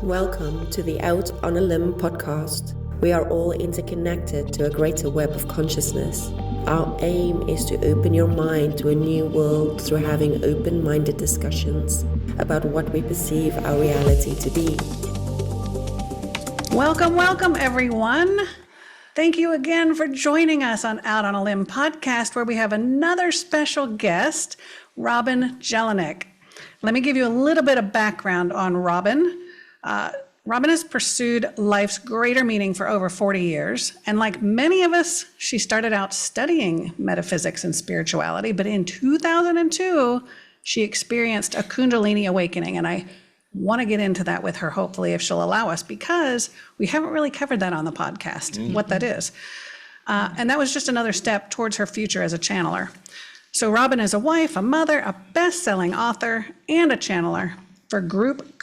Welcome to the Out on a Limb podcast. We are all interconnected to a greater web of consciousness. Our aim is to open your mind to a new world through having open-minded discussions about what we perceive our reality to be. Welcome, everyone. Thank you again for joining us on Out on a Limb podcast, where we have another special guest, Robin Jelinek. Let me give you a little bit of background on Robin. Robin has pursued life's greater meaning for over 40 years. And like many of us, she started out studying metaphysics and spirituality. But in 2002, she experienced a kundalini awakening. And I want to get into that with her, hopefully, if she'll allow us, because we haven't really covered that on the podcast, what that is. And that was just another step towards her future as a channeler. So Robin is a wife, a mother, a best-selling author, and a channeler for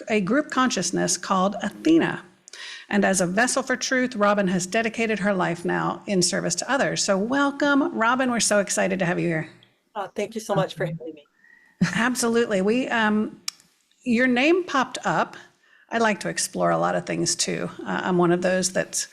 a group consciousness called Athena. And as a vessel for truth, Robin has dedicated her life now in service to others. So welcome, Robin. We're so excited to have you here. Thank you so much for having me. Absolutely. Your name popped up. I like to explore a lot of things too. I'm one of those that's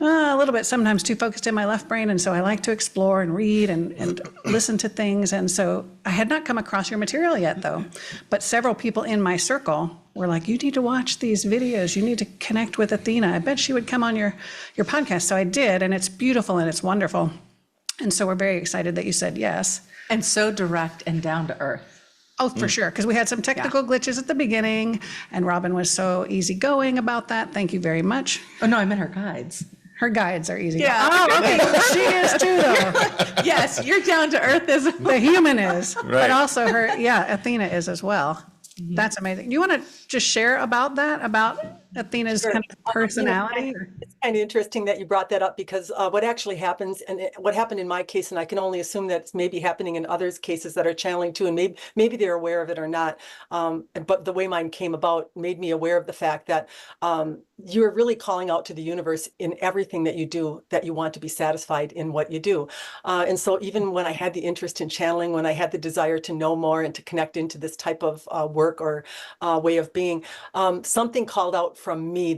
a little bit sometimes too focused in my left brain, and so I like to explore and read and listen to things. And so I had not come across your material yet, though. But several people in my circle were like, "You need to watch these videos. You need to connect with Athena. I bet she would come on your podcast." So I did, and it's beautiful and it's wonderful. And so we're very excited that you said yes. And so direct and down to earth. Oh, for sure, because we had some technical glitches at the beginning, and Robin was so easygoing about that. Thank you very much. Oh, no, I meant her guides. Her guides are easy. Yeah. Oh, okay. She is too, though. Yes, you're down to earth as The human is, Right. but also her, Athena is as well. That's amazing. Do you want to just share about that, about Athena's Sure. kind of personality? It's kind of interesting that you brought that up, because what actually happens, and what happened in my case, and I can only assume that it's maybe happening in others' cases that are channeling too, and maybe they're aware of it or not. But the way mine came about made me aware of the fact that you're really calling out to the universe in everything that you do, that you want to be satisfied in what you do. And so even when I had the interest in channeling, when I had the desire to know more and to connect into this type of work or way of being, something called out from me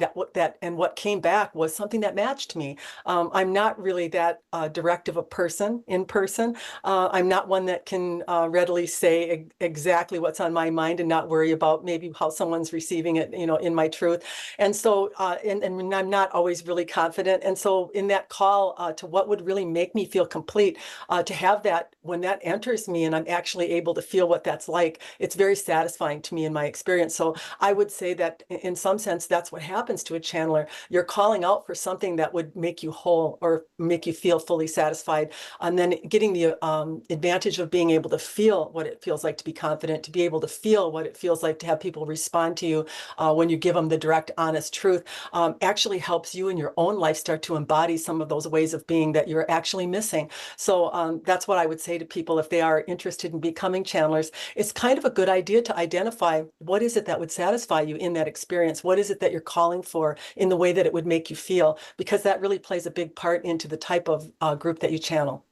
and what came back was something that matched me. I'm not really that direct of a person in person. I'm not one that can readily say exactly what's on my mind and not worry about maybe how someone's receiving it, in my truth. And so, and I'm not always really confident. And so in that call to what would really make me feel complete, to have that, when that enters me and I'm actually able to feel what that's like, it's very satisfying to me in my experience. So I would say that in some sense, that's what happens to a channeler. You're calling out for something that would make you whole or make you feel fully satisfied. And then getting the advantage of being able to feel what it feels like to be confident, to be able to feel what it feels like to have people respond to you when you give them the direct, honest truth, actually helps you in your own life start to embody some of those ways of being that you're actually missing. So that's what I would say to people if they are interested in becoming channelers. It's kind of a good idea to identify what is it that would satisfy you in that experience. What is it that you're calling for in the way that it would make you feel? Because that really plays a big part into the type of group that you channel.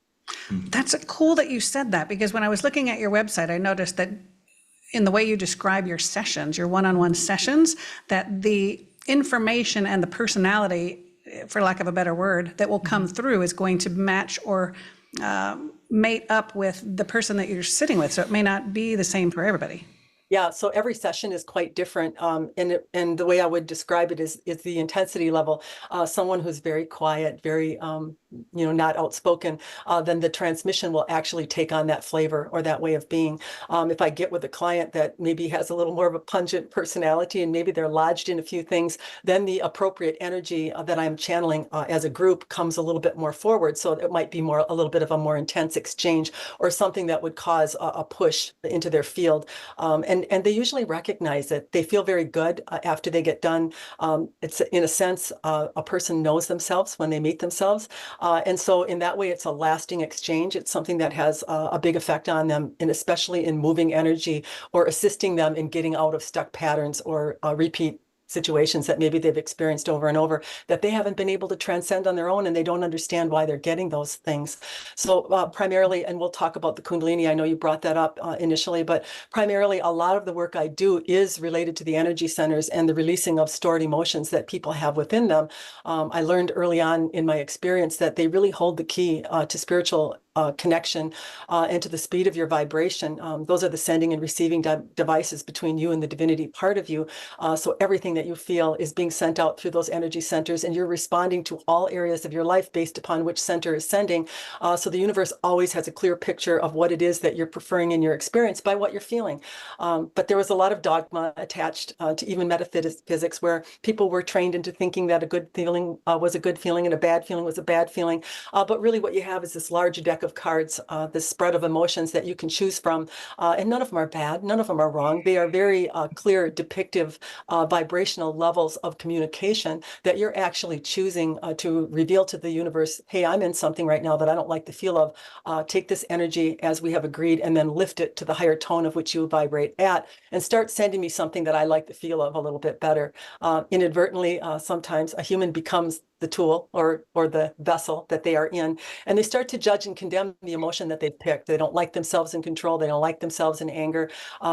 That's cool that you said that, because when I was looking at your website, I noticed that in the way you describe your sessions, your one-on-one sessions, that the information and the personality, for lack of a better word, that will come through is going to match or mate up with the person that you're sitting with. So it may not be the same for everybody. Yeah, so every session is quite different. And the way I would describe it is the intensity level. Someone who's very quiet, very, not outspoken, then the transmission will actually take on that flavor or that way of being. If I get with a client that maybe has a little more of a pungent personality and maybe they're lodged in a few things, then the appropriate energy that I'm channeling as a group comes a little bit more forward. So it might be a little bit of a more intense exchange or something that would cause a push into their field. And they usually recognize it. They feel very good after they get done. It's in a sense, a person knows themselves when they meet themselves. And so in that way, it's a lasting exchange. It's something that has a big effect on them, and especially in moving energy or assisting them in getting out of stuck patterns or repeat situations that maybe they've experienced over and over that they haven't been able to transcend on their own, and they don't understand why they're getting those things. So primarily, and we'll talk about the kundalini, I know you brought that up initially, but primarily a lot of the work I do is related to the energy centers and the releasing of stored emotions that people have within them. I learned early on in my experience that they really hold the key to spiritual connection and to the speed of your vibration. Those are the sending and receiving devices between you and the divinity part of you. So everything that you feel is being sent out through those energy centers, and you're responding to all areas of your life based upon which center is sending. So the universe always has a clear picture of what it is that you're preferring in your experience by what you're feeling. But there was a lot of dogma attached to even metaphysics, where people were trained into thinking that a good feeling was a good feeling and a bad feeling was a bad feeling. But really what you have is this large deck of cards, this spread of emotions that you can choose from. And none of them are bad. None of them are wrong. They are very clear, depictive, vibrational levels of communication that you're actually choosing to reveal to the universe, hey, I'm in something right now that I don't like the feel of. Take this energy as we have agreed, and then lift it to the higher tone of which you vibrate at, and start sending me something that I like the feel of a little bit better. Inadvertently, sometimes a human becomes the tool or the vessel that they are in, and they start to judge and condemn the emotion that they've picked. They don't like themselves in control. They don't like themselves in anger.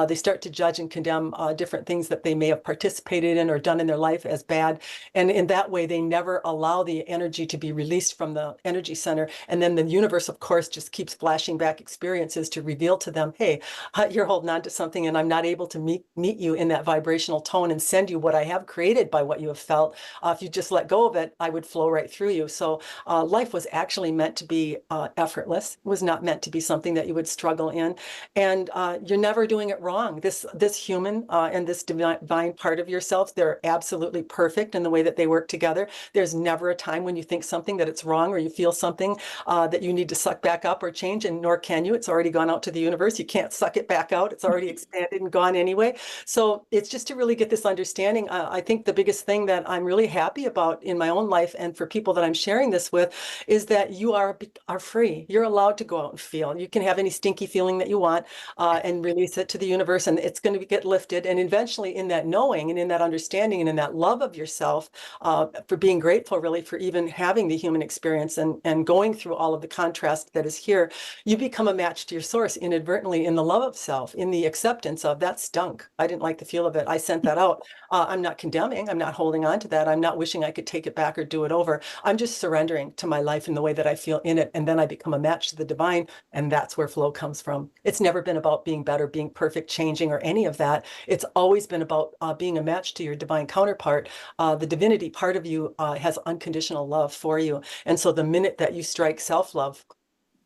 They start to judge and condemn different things that they may have participated in or done in their life as bad. And in that way, they never allow the energy to be released from the energy center. And then the universe, of course, just keeps flashing back experiences to reveal to them, hey, you're holding on to something, and I'm not able to meet you in that vibrational tone and send you what I have created by what you have felt. If you just let go of it, I would flow right through you. So life was actually meant to be effortless. It was not meant to be something that you would struggle in. And you're never doing it wrong. This human and this divine part of yourself, they're absolutely perfect in the way that they work together. There's never a time when you think something that it's wrong, or you feel something that you need to suck back up or change, and nor can you. It's already gone out to the universe. You can't suck it back out. It's already expanded and gone anyway. So it's just to really get this understanding. I think the biggest thing that I'm really happy about in my own life, and for people that I'm sharing this with, is that you are free. You're allowed to go out and feel. You can have any stinky feeling that you want and release it to the universe, and it's going to get lifted. And eventually, in that knowing and in that understanding and in that love of yourself, for being grateful really for even having the human experience and going through all of the contrast that is here, you become a match to your source inadvertently in the love of self, in the acceptance of that stunk. I didn't like the feel of it. I sent that out. I'm not condemning. I'm not holding on to that. I'm not wishing I could take it back or do it over. I'm just surrendering to my life in the way that I feel in it. And then I become a match to the divine. And that's where flow comes from. It's never been about being better, being perfect, changing, or any of that. It's always been about being a match to your divine counterpart. The divinity part of you has unconditional love for you. And so the minute that you strike self-love,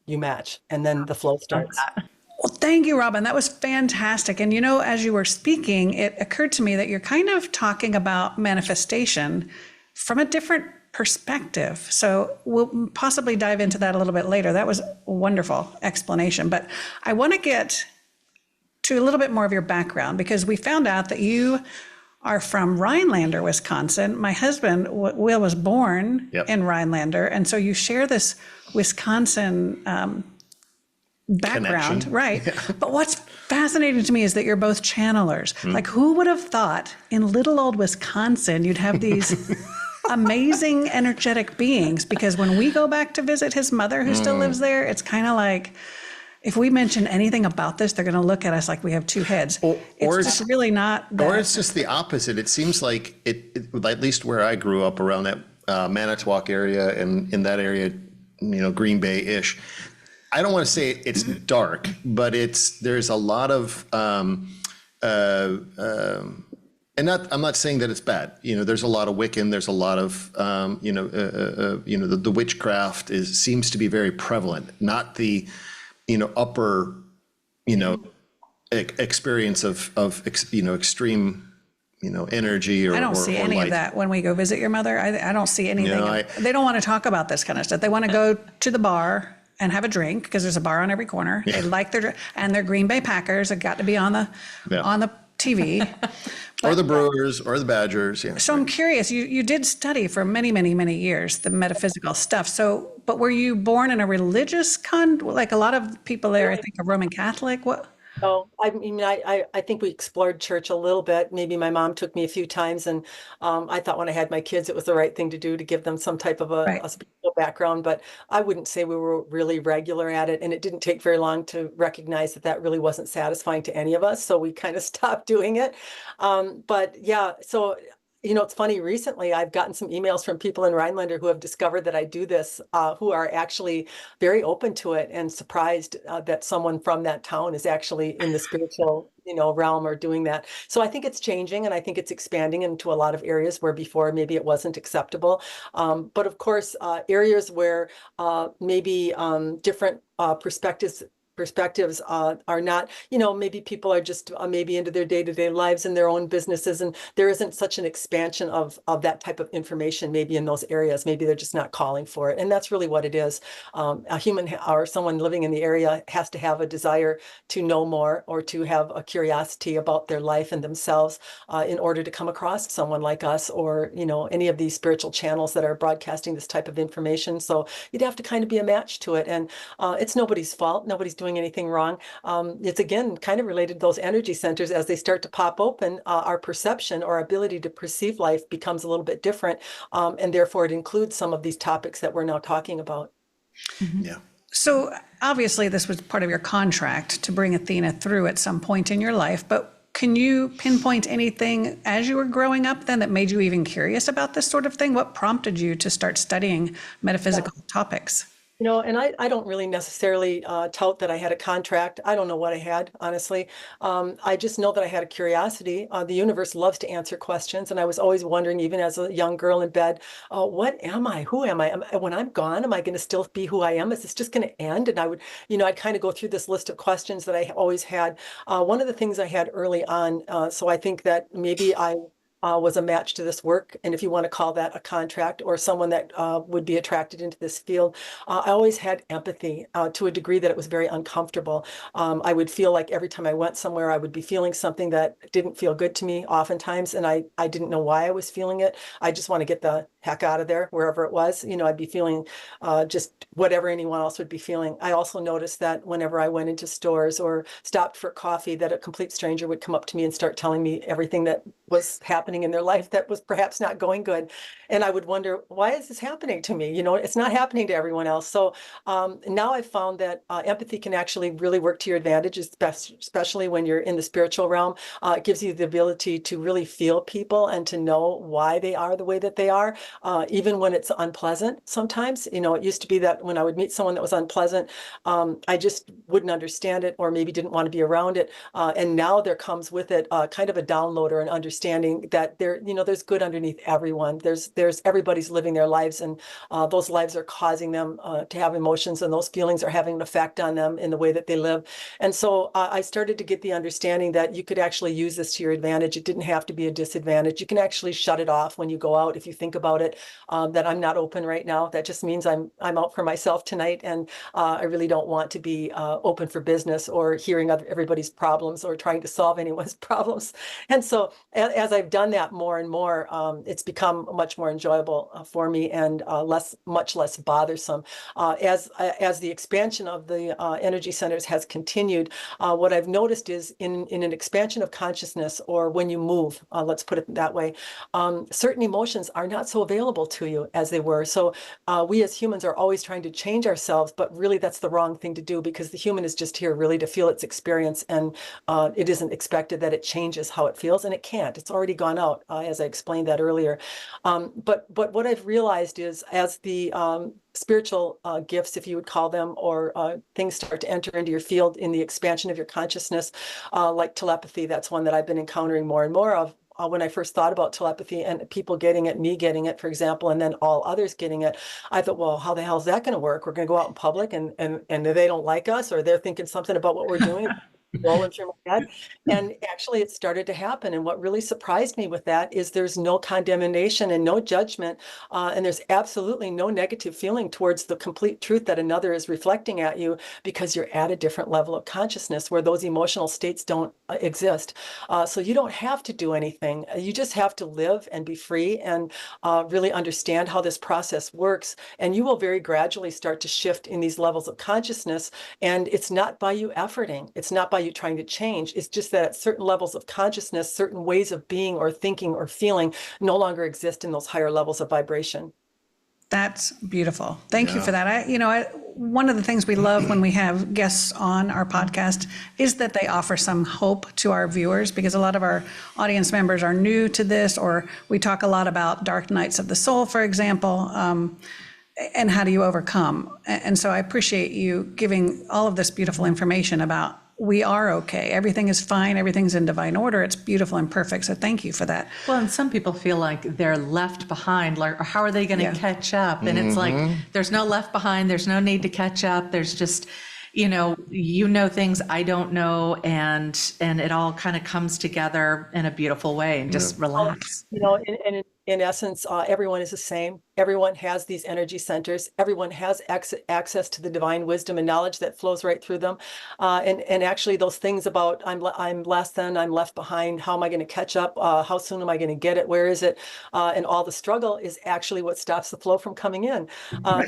you match, and then the flow starts. Well, thank you, Robin. That was fantastic. And as you were speaking, it occurred to me that you're kind of talking about manifestation from a different perspective. So we'll possibly dive into that a little bit later. That was a wonderful explanation. But I want to get to a little bit more of your background, because we found out that you are from Rhinelander, Wisconsin. My husband, Will, was born in Rhinelander. And so you share this Wisconsin background, connection. Right? Yeah. But what's fascinating to me is that you're both channelers. Like, who would have thought in little old Wisconsin you'd have these amazing energetic beings? Because when we go back to visit his mother, who still lives there, it's kind of like, if we mention anything about this, they're going to look at us like we have two heads. Or it's just really not that. Or it's just the opposite. It seems like it at least where I grew up, around that Manitowoc area and in that area, Green Bay-ish. I don't want to say it's dark, but there's a lot of, and I'm not saying that it's bad. There's a lot of Wiccan. There's a lot of, the witchcraft seems to be very prevalent. Not the, upper, experience of extreme, energy or I don't see any of that when we go visit your mother. I don't see anything. They don't want to talk about this kind of stuff. They want to go to the bar and have a drink, because there's a bar on every corner. Yeah. They like their Green Bay Packers have got to be on the TV. Or the Brewers or the Badgers. Yeah. So I'm curious, you did study for many, many, many years, the metaphysical stuff. But were you born in a religious like a lot of people there, I think, are Roman Catholic? What? Oh, I mean, I think we explored church a little bit. Maybe my mom took me a few times, and I thought when I had my kids, it was the right thing to do to give them some type of Right. a spiritual background. But I wouldn't say we were really regular at it, and it didn't take very long to recognize that that really wasn't satisfying to any of us. So we kind of stopped doing it. But yeah, so. It's funny, recently I've gotten some emails from people in Rhinelander who have discovered that I do this, who are actually very open to it and surprised that someone from that town is actually in the spiritual, realm or doing that. So I think it's changing, and I think it's expanding into a lot of areas where before maybe it wasn't acceptable. But of course, areas where maybe different perspectives are not, maybe people are just maybe into their day-to-day lives and their own businesses, and there isn't such an expansion of that type of information maybe in those areas. Maybe they're just not calling for it, and that's really what it is. A human or someone living in the area has to have a desire to know more or to have a curiosity about their life and themselves in order to come across someone like us, or any of these spiritual channels that are broadcasting this type of information. So you'd have to kind of be a match to it, and it's nobody's fault. Nobody's doing anything wrong. It's again kind of related to those energy centers. As they start to pop open, our perception or ability to perceive life becomes a little bit different, and therefore it includes some of these topics that we're now talking about. Yeah. So obviously, this was part of your contract to bring Athena through at some point in your life, but can you pinpoint anything as you were growing up then that made you even curious about this sort of thing? What prompted you to start studying metaphysical topics? And I don't really necessarily tout that I had a contract. I don't know what I had, honestly. I just know that I had a curiosity. The universe loves to answer questions. And I was always wondering, even as a young girl in bed, what am I? Who am I? When I'm gone, am I going to still be who I am? Is this just going to end? And I would, I'd kind of go through this list of questions that I always had. One of the things I had early on, so I think that maybe I was a match to this work. And if you want to call that a contract or someone that would be attracted into this field, I always had empathy to a degree that it was very uncomfortable. I would feel like every time I went somewhere, I would be feeling something that didn't feel good to me oftentimes. And I didn't know why I was feeling it. I just want to get the heck out of there, wherever it was. I'd be feeling just whatever anyone else would be feeling. I also noticed that whenever I went into stores or stopped for coffee, that a complete stranger would come up to me and start telling me everything that was happening in their life that was perhaps not going good. And I would wonder, why is this happening to me? It's not happening to everyone else. So now I've found that empathy can actually really work to your advantage, especially when you're in the spiritual realm. It gives you the ability to really feel people and to know why they are the way that they are, even when it's unpleasant sometimes. It used to be that when I would meet someone that was unpleasant, I just wouldn't understand it or maybe didn't want to be around it. And now there comes with it kind of a download or an understanding that there's good underneath everyone. There's everybody's living their lives, and those lives are causing them to have emotions, and those feelings are having an effect on them in the way that they live. And so I started to get the understanding that you could actually use this to your advantage. It didn't have to be a disadvantage. You can actually shut it off when you go out. If you think about it, that I'm not open right now, that just means I'm out for myself tonight, and I really don't want to be open for business or hearing everybody's problems or trying to solve anyone's problems. And so as I've done that more and more, it's become much more enjoyable for me and much less bothersome. As the expansion of the energy centers has continued, what I've noticed is in an expansion of consciousness, or when you move, let's put it that way, certain emotions are not so available to you as they were. So we as humans are always trying to change ourselves, but really that's the wrong thing to do, because the human is just here really to feel its experience, and it isn't expected that it changes how it feels, and it can't. It's already gone out, as I explained that earlier. But what I've realized is, as the spiritual gifts, if you would call them, or things start to enter into your field in the expansion of your consciousness, like telepathy, that's one that I've been encountering more and more of. When I first thought about telepathy and people getting it, me getting it, for example, and then all others getting it, I thought, well, how the hell is that going to work? We're going to go out in public and they don't like us, or they're thinking something about what we're doing. Rolling through my head. And actually it started to happen. And what really surprised me with that is there's no condemnation and no judgment. And there's absolutely no negative feeling towards the complete truth that another is reflecting at you, because you're at a different level of consciousness where those emotional states don't exist. So you don't have to do anything. You just have to live and be free and really understand how this process works. And you will very gradually start to shift in these levels of consciousness. And it's not by you efforting. It's not by by you trying to change. It's just that certain levels of consciousness, certain ways of being or thinking or feeling no longer exist in those higher levels of vibration. That's beautiful. Thank you for that. One of the things we love when we have guests on our podcast is that they offer some hope to our viewers, because a lot of our audience members are new to this, or we talk a lot about dark nights of the soul, for example, and how do you overcome? And so I appreciate you giving all of this beautiful information about we are okay. Everything is fine. Everything's in divine order. It's beautiful and perfect. So thank you for that. Well, and some people feel like they're left behind, like, how are they going to catch up? And it's like, there's no left behind. There's no need to catch up. There's just, you know things I don't know. And it all kind of comes together in a beautiful way, and just relax. In essence, everyone is the same. Everyone has these energy centers. Everyone has access to the divine wisdom and knowledge that flows right through them. And actually those things about I'm less than, I'm left behind, how am I going to catch up? How soon am I going to get it? Where is it? And all the struggle is actually what stops the flow from coming in.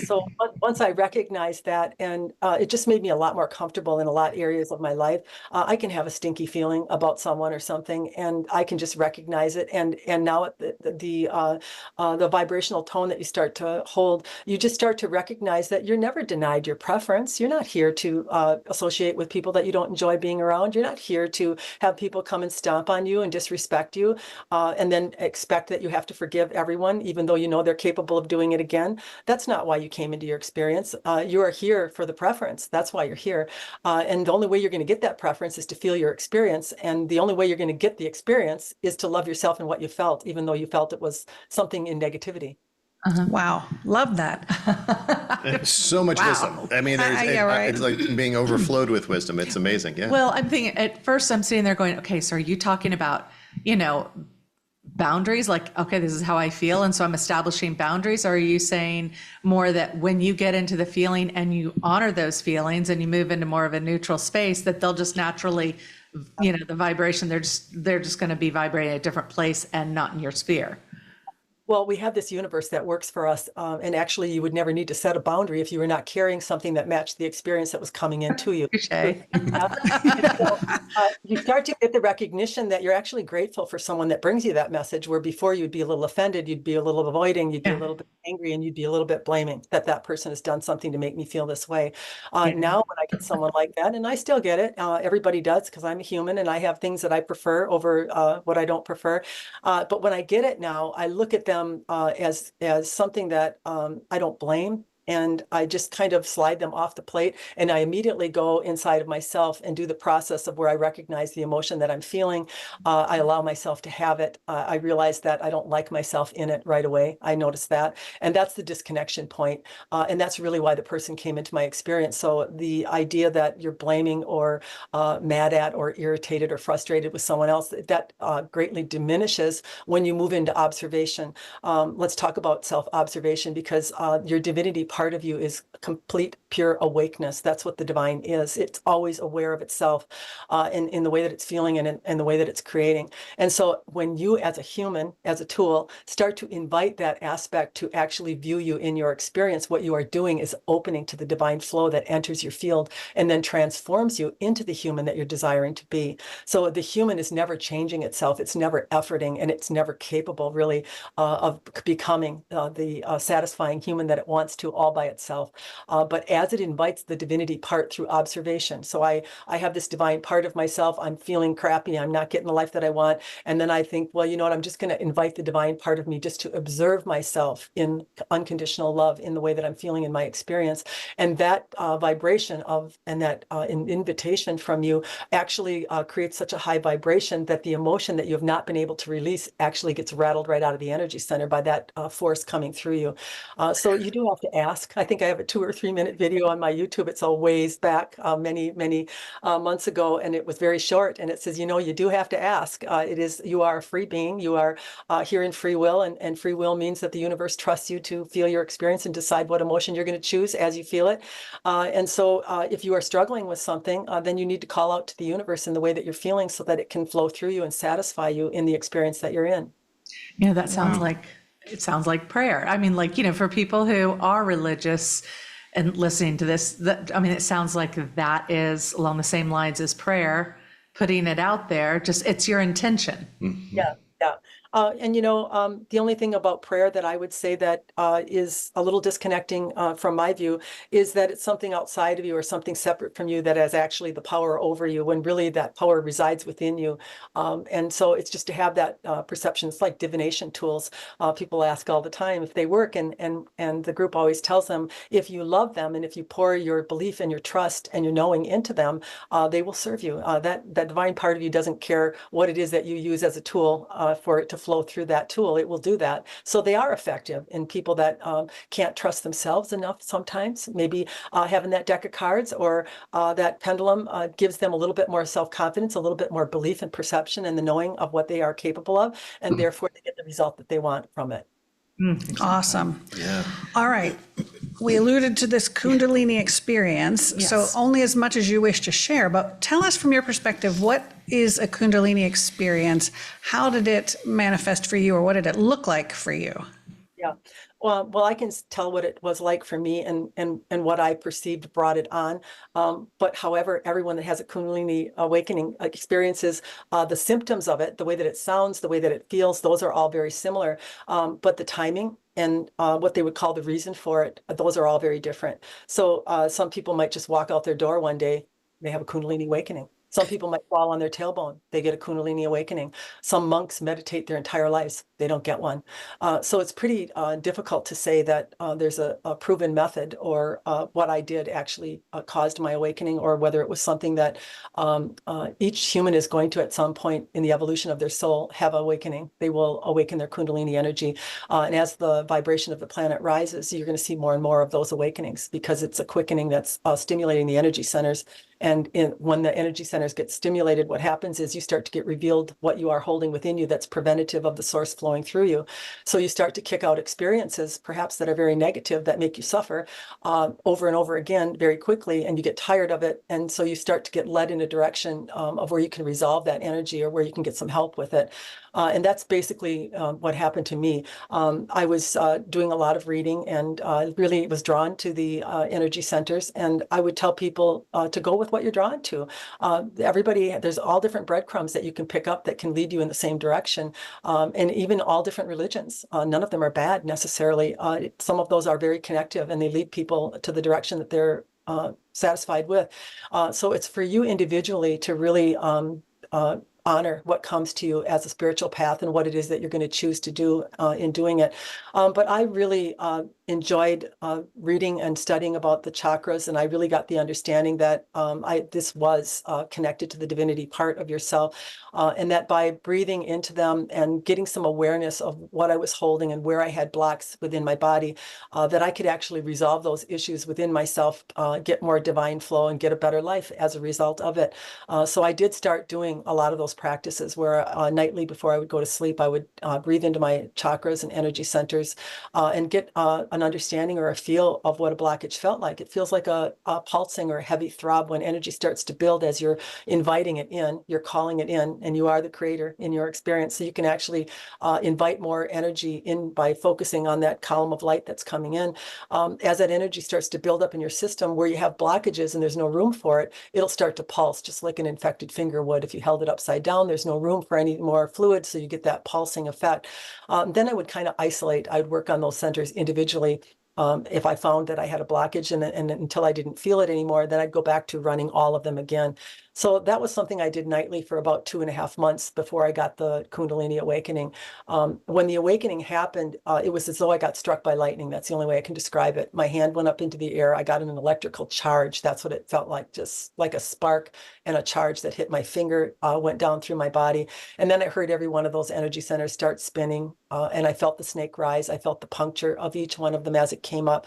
So once I recognized that, and it just made me a lot more comfortable in a lot of areas of my life. I can have a stinky feeling about someone or something, and I can just recognize it. And now the vibrational tone that you start to hold, you just start to recognize that you're never denied your preference. You're not here to associate with people that you don't enjoy being around. You're not here to have people come and stomp on you and disrespect you, and then expect that you have to forgive everyone, even though you know they're capable of doing it again. That's not why you came into your experience. You are here for the preference. That's why you're here. And the only way you're going to get that preference is to feel your experience. And the only way you're going to get the experience is to love yourself and what you felt, even though you felt it was something in negativity. Wow. Love that. So much wisdom. I mean, right. it's like being overflowed with wisdom. It's amazing. Yeah. Well, I'm thinking at first I'm sitting there going, okay, so are you talking about, boundaries? Like, okay, this is how I feel, and so I'm establishing boundaries? Or are you saying more that when you get into the feeling and you honor those feelings and you move into more of a neutral space, that they'll just naturally, the vibration, they're just going to be vibrating at a different place and not in your sphere? Well, we have this universe that works for us. And actually, you would never need to set a boundary if you were not carrying something that matched the experience that was coming into you. You start to get the recognition that you're actually grateful for someone that brings you that message, where before you'd be a little offended, you'd be a little avoiding, you'd be a little bit angry, and you'd be a little bit blaming that person has done something to make me feel this way. Now, when I get someone like that, and I still get it, everybody does, because I'm a human and I have things that I prefer over what I don't prefer. But when I get it now, I look at them as something that I don't blame. And I just kind of slide them off the plate, and I immediately go inside of myself and do the process of where I recognize the emotion that I'm feeling. I allow myself to have it. I realize that I don't like myself in it right away. I notice that. And that's the disconnection point. And that's really why the person came into my experience. So the idea that you're blaming or mad at or irritated or frustrated with someone else, that greatly diminishes when you move into observation. Let's talk about self-observation, because your divinity part of you is complete, pure awakeness. That's what the divine is. It's always aware of itself in the way that it's feeling and the way that it's creating. And so when you, as a human, as a tool, start to invite that aspect to actually view you in your experience, what you are doing is opening to the divine flow that enters your field and then transforms you into the human that you're desiring to be. So the human is never changing itself. It's never efforting, and it's never capable, really, of becoming the satisfying human that it wants to all by itself. But as it invites the divinity part through observation. So I have this divine part of myself. I'm feeling crappy. I'm not getting the life that I want. And then I think, well, you know what? I'm just going to invite the divine part of me just to observe myself in unconditional love in the way that I'm feeling in my experience. And that vibration and that invitation from you actually creates such a high vibration that the emotion that you have not been able to release actually gets rattled right out of the energy center by that force coming through you. So you do have to ask. I think I have a 2 or 3 minute video on my YouTube. It's a ways back, many months ago, and it was very short. And it says, you do have to ask. You are a free being. You are here in free will, and free will means that the universe trusts you to feel your experience and decide what emotion you're going to choose as you feel it. And so if you are struggling with something, then you need to call out to the universe in the way that you're feeling so that it can flow through you and satisfy you in the experience that you're in. That sounds like, it sounds like prayer. I mean, for people who are religious, and listening to this, that, I mean, it sounds like that is along the same lines as prayer, putting it out there, just it's your intention. Yeah, yeah. And the only thing about prayer that I would say that is a little disconnecting from my view is that it's something outside of you or something separate from you that has actually the power over you when really that power resides within you. And so it's just to have that perception. It's like divination tools. People ask all the time if they work, and the group always tells them if you love them and if you pour your belief and your trust and your knowing into them, they will serve you. That divine part of you doesn't care what it is that you use as a tool for it to flow through that tool. It will do that. So they are effective in people that can't trust themselves enough sometimes. Maybe having that deck of cards or that pendulum gives them a little bit more self-confidence, a little bit more belief and perception and the knowing of what they are capable of, and therefore they get the result that they want from it. Awesome. Yeah. All right. We alluded to this Kundalini experience, so Yes. only as much as you wish to share, but tell us from your perspective, what is a Kundalini experience? How did it manifest for you, or what did it look like for you? Yeah. Well, I can tell what it was like for me and what I perceived brought it on. But however, everyone that has a Kundalini awakening experiences the symptoms of it, the way that it sounds, the way that it feels, those are all very similar. But the timing and what they would call the reason for it, those are all very different. So some people might just walk out their door one day, they have a Kundalini awakening. Some people might fall on their tailbone. They get a Kundalini awakening. Some monks meditate their entire lives. They don't get one. So it's pretty difficult to say that there's a proven method or what I did actually caused my awakening, or whether it was something that each human is going to at some point in the evolution of their soul have awakening. They will awaken their Kundalini energy. And as the vibration of the planet rises, you're going to see more and more of those awakenings because it's a quickening that's stimulating the energy centers. And when the energy centers get stimulated, what happens is you start to get revealed what you are holding within you that's preventative of the source flowing through you. So you start to kick out experiences, perhaps that are very negative, that make you suffer over and over again very quickly, and you get tired of it. And so you start to get led in a direction of where you can resolve that energy or where you can get some help with it. And that's basically what happened to me. I was doing a lot of reading and really was drawn to the energy centers. And I would tell people to go with what you're drawn to. Everybody, there's all different breadcrumbs that you can pick up that can lead you in the same direction. And even all different religions. None of them are bad necessarily. Some of those are very connective and they lead people to the direction that they're satisfied with. So it's for you individually to really honor what comes to you as a spiritual path and what it is that you're going to choose to do in doing it. But I really enjoyed reading and studying about the chakras, and I really got the understanding that this was connected to the divinity part of yourself, and that by breathing into them and getting some awareness of what I was holding and where I had blocks within my body, that I could actually resolve those issues within myself, get more divine flow, and get a better life as a result of it. So I did start doing a lot of those practices where nightly before I would go to sleep, I would breathe into my chakras and energy centers and get an understanding or a feel of what a blockage felt like. It feels like a pulsing or a heavy throb when energy starts to build as you're inviting it in, you're calling it in, and you are the creator in your experience. So you can actually invite more energy in by focusing on that column of light that's coming in. As that energy starts to build up in your system where you have blockages and there's no room for it, it'll start to pulse just like an infected finger would. If you held it upside down, there's no room for any more fluid, so you get that pulsing effect. Then I would kind of isolate. I'd work on those centers individually. If I found that I had a blockage and until I didn't feel it anymore, then I'd go back to running all of them again. So that was something I did nightly for about 2.5 months before I got the Kundalini awakening. When the awakening happened, it was as though I got struck by lightning. That's the only way I can describe it. My hand went up into the air. I got an electrical charge. That's what it felt like, just like a spark and a charge that hit my finger, went down through my body. And then I heard every one of those energy centers start spinning. And I felt the snake rise. I felt the puncture of each one of them as it came up.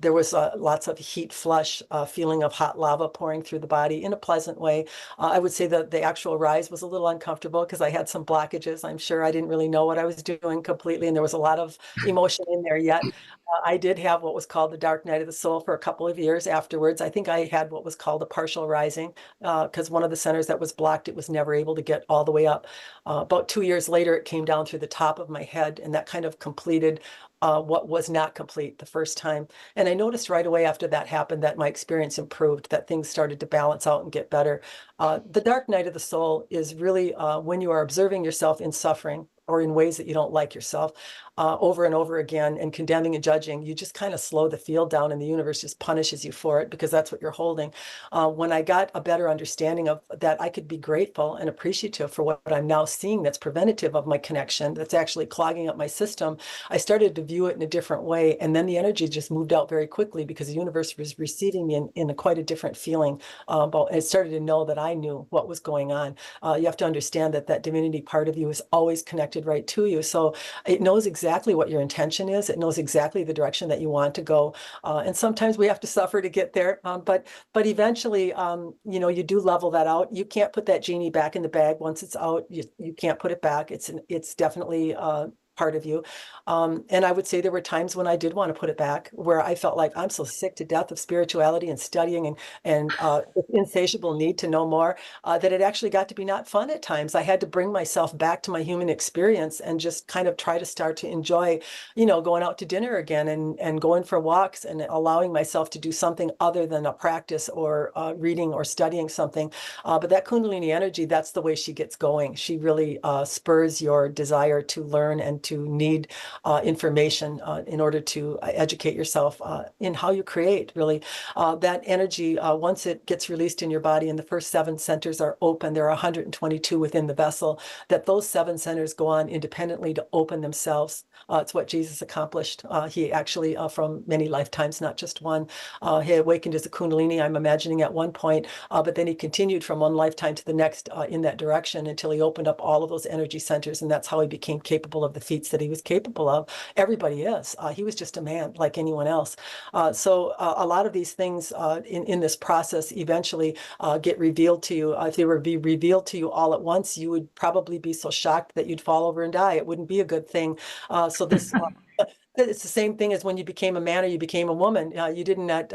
There was lots of heat flush, feeling of hot lava pouring through the body in a pleasant way. I would say that the actual rise was a little uncomfortable because I had some blockages. I'm sure I didn't really know what I was doing completely, and there was a lot of emotion in there yet. I did have what was called the dark night of the soul for a couple of years afterwards. I think I had what was called a partial rising because one of the centers that was blocked, it was never able to get all the way up. About 2 years later, it came down through the top of my head, and that kind of completed what was not complete the first time. And I noticed right away after that happened that my experience improved, that things started to balance out and get better. The dark night of the soul is really when you are observing yourself in suffering or in ways that you don't like yourself over and over again, and condemning and judging. You just kind of slow the field down, and the universe just punishes you for it, because that's what you're holding. When I got a better understanding of that, I could be grateful and appreciative for what I'm now seeing that's preventative of my connection, that's actually clogging up my system. I started to view it in a different way, and then the energy just moved out very quickly, because the universe was receiving me in a quite a different feeling. But it started to know that I knew what was going on. You have to understand that that divinity part of you is always connected right to you. So it knows exactly what your intention is. It knows exactly the direction that you want to go. And sometimes we have to suffer to get there. But eventually, you do level that out. You can't put that genie back in the bag. Once it's out, you can't put it back. It's definitely part of you. And I would say there were times when I did want to put it back, where I felt like I'm so sick to death of spirituality and studying and insatiable need to know more, that it actually got to be not fun at times. I had to bring myself back to my human experience and just kind of try to start to enjoy, going out to dinner again, and going for walks, and allowing myself to do something other than a practice or reading or studying something. But that kundalini energy, that's the way she gets going. She really spurs your desire to learn and to need information in order to educate yourself in how you create, really. That energy, once it gets released in your body and the first 7 centers are open, there are 122 within the vessel, that those 7 centers go on independently to open themselves. It's what Jesus accomplished. He actually, from many lifetimes, not just one, he awakened as a kundalini, I'm imagining, at one point, but then he continued from one lifetime to the next in that direction until he opened up all of those energy centers, and that's how he became capable of the feats that he was capable of. Everybody is. He was just a man like anyone else. So a lot of these things in this process eventually get revealed to you. If they were be revealed to you all at once, you would probably be so shocked that you'd fall over and die. It wouldn't be a good thing. So this it's the same thing as when you became a man or you became a woman. You didn't at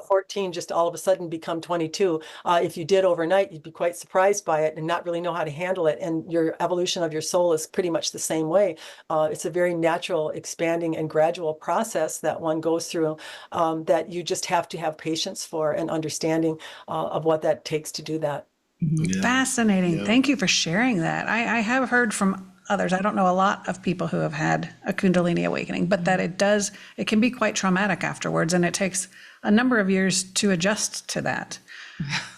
14 just all of a sudden become 22. If you did overnight, you'd be quite surprised by it and not really know how to handle it. And your evolution of your soul is pretty much the same way. It's a very natural, expanding, and gradual process that one goes through, that you just have to have patience for, and understanding of what that takes to do that. Yeah. Fascinating. Yeah. Thank you for sharing that. I have heard from others. I don't know a lot of people who have had a Kundalini awakening, but that it can be quite traumatic afterwards, and it takes a number of years to adjust to that.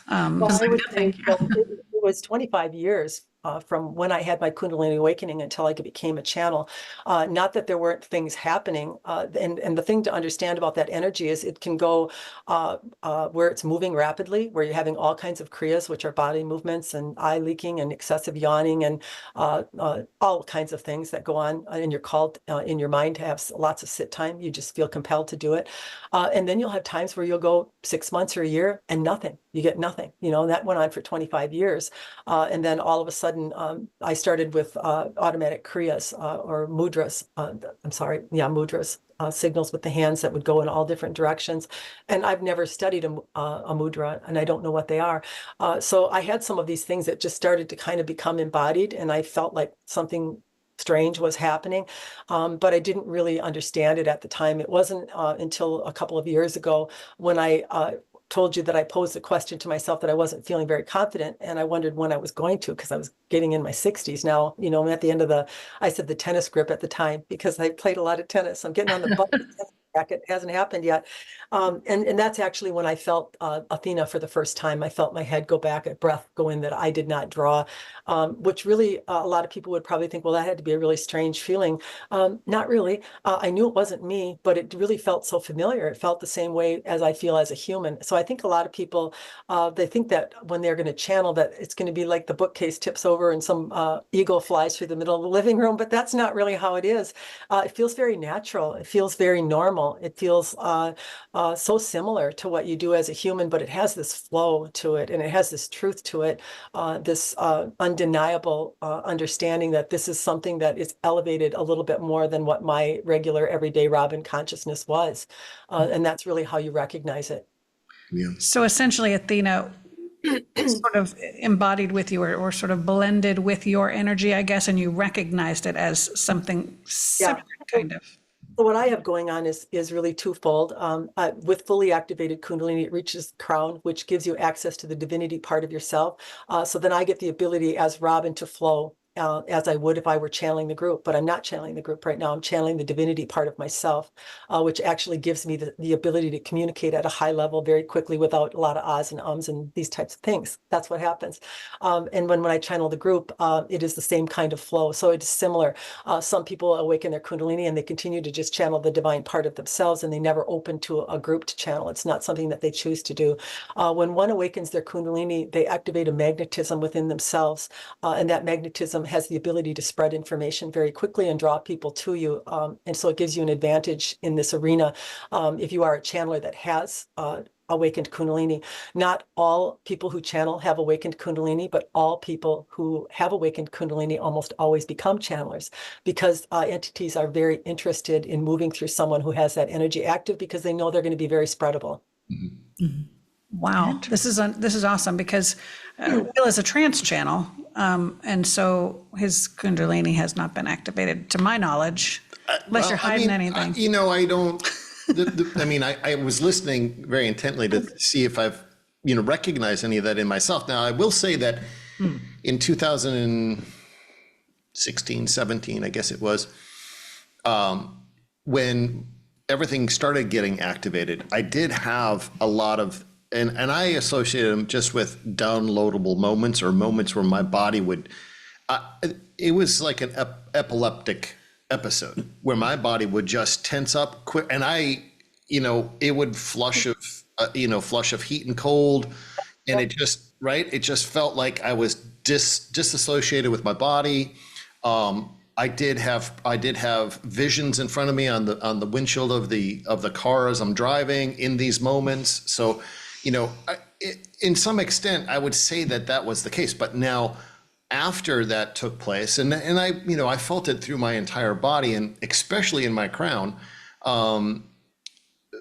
Well, I would say it was 25 years from when I had my Kundalini awakening until I became a channel. Not that there weren't things happening. And the thing to understand about that energy is it can go where it's moving rapidly, where you're having all kinds of kriyas, which are body movements and eye leaking and excessive yawning and all kinds of things that go on. And you're called in your mind to have lots of sit time. You just feel compelled to do it. And then you'll have times where you'll go 6 months or a year and nothing. You get nothing. That went on for 25 years. And then all of a sudden, I started with automatic kriyas or mudras. Mudras, signals with the hands that would go in all different directions. And I've never studied a mudra, and I don't know what they are. So I had some of these things that just started to kind of become embodied, and I felt like something strange was happening, but I didn't really understand it at the time. It wasn't until a couple of years ago when I told you that I posed a question to myself that I wasn't feeling very confident, and I wondered when I was going to, because I was getting in my 60s now. I'm at the end of the tennis grip at the time, because I played a lot of tennis. I'm getting on the butt of the tennis racket. It hasn't happened yet. And that's actually when I felt Athena for the first time. I felt my head go back, a breath go in that I did not draw, which really a lot of people would probably think, well, that had to be a really strange feeling. Not really. I knew it wasn't me, but it really felt so familiar. It felt the same way as I feel as a human. So I think a lot of people, they think that when they're going to channel, that it's going to be like the bookcase tips over and some eagle flies through the middle of the living room, but that's not really how it is. It feels very natural. It feels very normal. It feels so similar to what you do as a human, but it has this flow to it, and it has this truth to it, this undeniable understanding that this is something that is elevated a little bit more than what my regular everyday Robin consciousness was. And that's really how you recognize it. Yeah. So essentially, Athena sort of embodied with you, or sort of blended with your energy, I guess, and you recognized it as something separate, kind of. So what I have going on is really twofold. With fully activated Kundalini, it reaches crown, which gives you access to the divinity part of yourself. So then I get the ability as Robin to flow as I would if I were channeling the group, but I'm not channeling the group right now. I'm channeling the divinity part of myself, which actually gives me the ability to communicate at a high level very quickly without a lot of ahs and ums and these types of things. That's what happens. And when I channel the group, it is the same kind of flow. So it's similar. Some people awaken their Kundalini and they continue to just channel the divine part of themselves, and they never open to a group to channel. It's not something that they choose to do. When one awakens their Kundalini, they activate a magnetism within themselves, and that magnetism has the ability to spread information very quickly and draw people to you. And so it gives you an advantage in this arena if you are a channeler that has awakened Kundalini. Not all people who channel have awakened Kundalini, but all people who have awakened Kundalini almost always become channelers, because entities are very interested in moving through someone who has that energy active, because they know they're going to be very spreadable. Wow, this is awesome, because Will is a trance channel, and so his Kundalini has not been activated, to my knowledge, unless you're hiding anything. I don't. I was listening very intently to see if I've recognized any of that in myself. Now, I will say that in 2016, 17, I guess it was, when everything started getting activated, I did have a lot of. And I associated them just with downloadable moments, or moments where my body would, it was like an epileptic episode where my body would just tense up quick. And it would flush of heat and cold. And it just felt like I was disassociated with my body. I did have visions in front of me on the windshield of the car as I'm driving in these moments. So, in some extent, I would say that was the case. But now, after that took place, and I felt it through my entire body, and especially in my crown.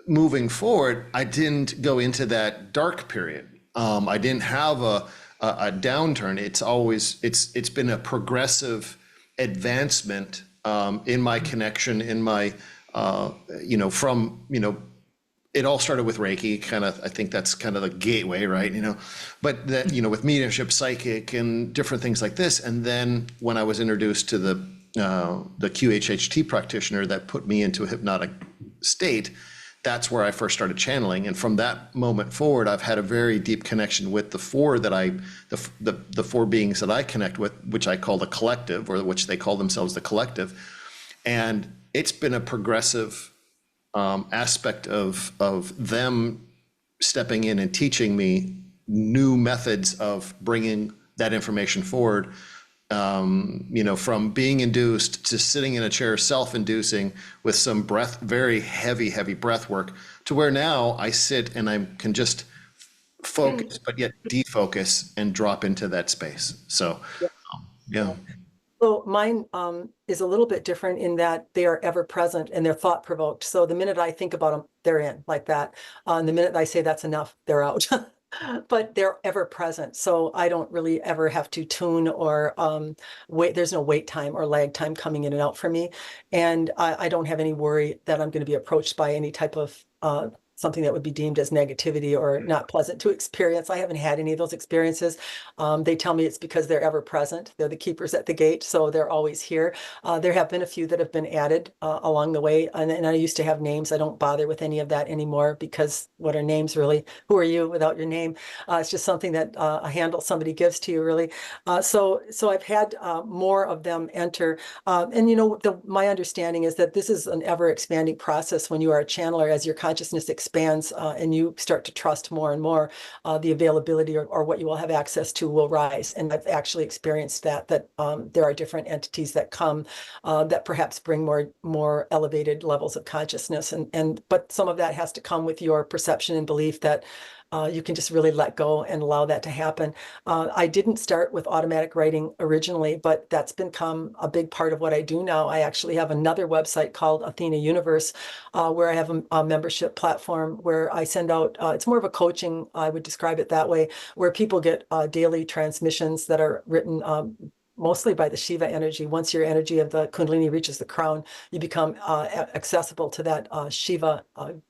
Moving forward, I didn't go into that dark period. I didn't have a downturn. It's been a progressive advancement in my connection, in my it all started with Reiki, kind of. I think that's kind of the gateway, right? But that, with mediumship, psychic, and different things like this. And then when I was introduced to the QHHT practitioner that put me into a hypnotic state, that's where I first started channeling. And from that moment forward, I've had a very deep connection with the four beings that I connect with, which I call the collective, or which they call themselves the collective. And it's been a progressive aspect of them stepping in and teaching me new methods of bringing that information forward, from being induced to sitting in a chair, self-inducing with some very heavy breath work, to where now I sit and I can just focus, but yet defocus and drop into that space. So, yeah. So mine is a little bit different in that they are ever present and they're thought provoked. So the minute I think about them, they're in like that. And the minute I say that's enough, they're out. But they're ever present. So I don't really ever have to tune or wait. There's no wait time or lag time coming in and out for me. And I don't have any worry that I'm going to be approached by any type of something that would be deemed as negativity or not pleasant to experience. I haven't had any of those experiences. They tell me it's because they're ever present. They're the keepers at the gate, so they're always here. There have been a few that have been added along the way, and I used to have names. I don't bother with any of that anymore, because what are names really? Who are you without your name? It's just something that a handle somebody gives to you, really. So I've had more of them enter. And my understanding is that this is an ever expanding process when you are a channeler. As your consciousness expands and you start to trust more and more, the availability or what you will have access to will rise. And I've actually experienced that there are different entities that come that perhaps bring more elevated levels of consciousness. But some of that has to come with your perception and belief that you can just really let go and allow that to happen. I didn't start with automatic writing originally, but that's become a big part of what I do now. I actually have another website called Athena Universe, where I have a membership platform where I send out, it's more of a coaching, I would describe it that way, where people get daily transmissions that are written mostly by the Shiva energy. Once your energy of the kundalini reaches the crown, you become accessible to that Shiva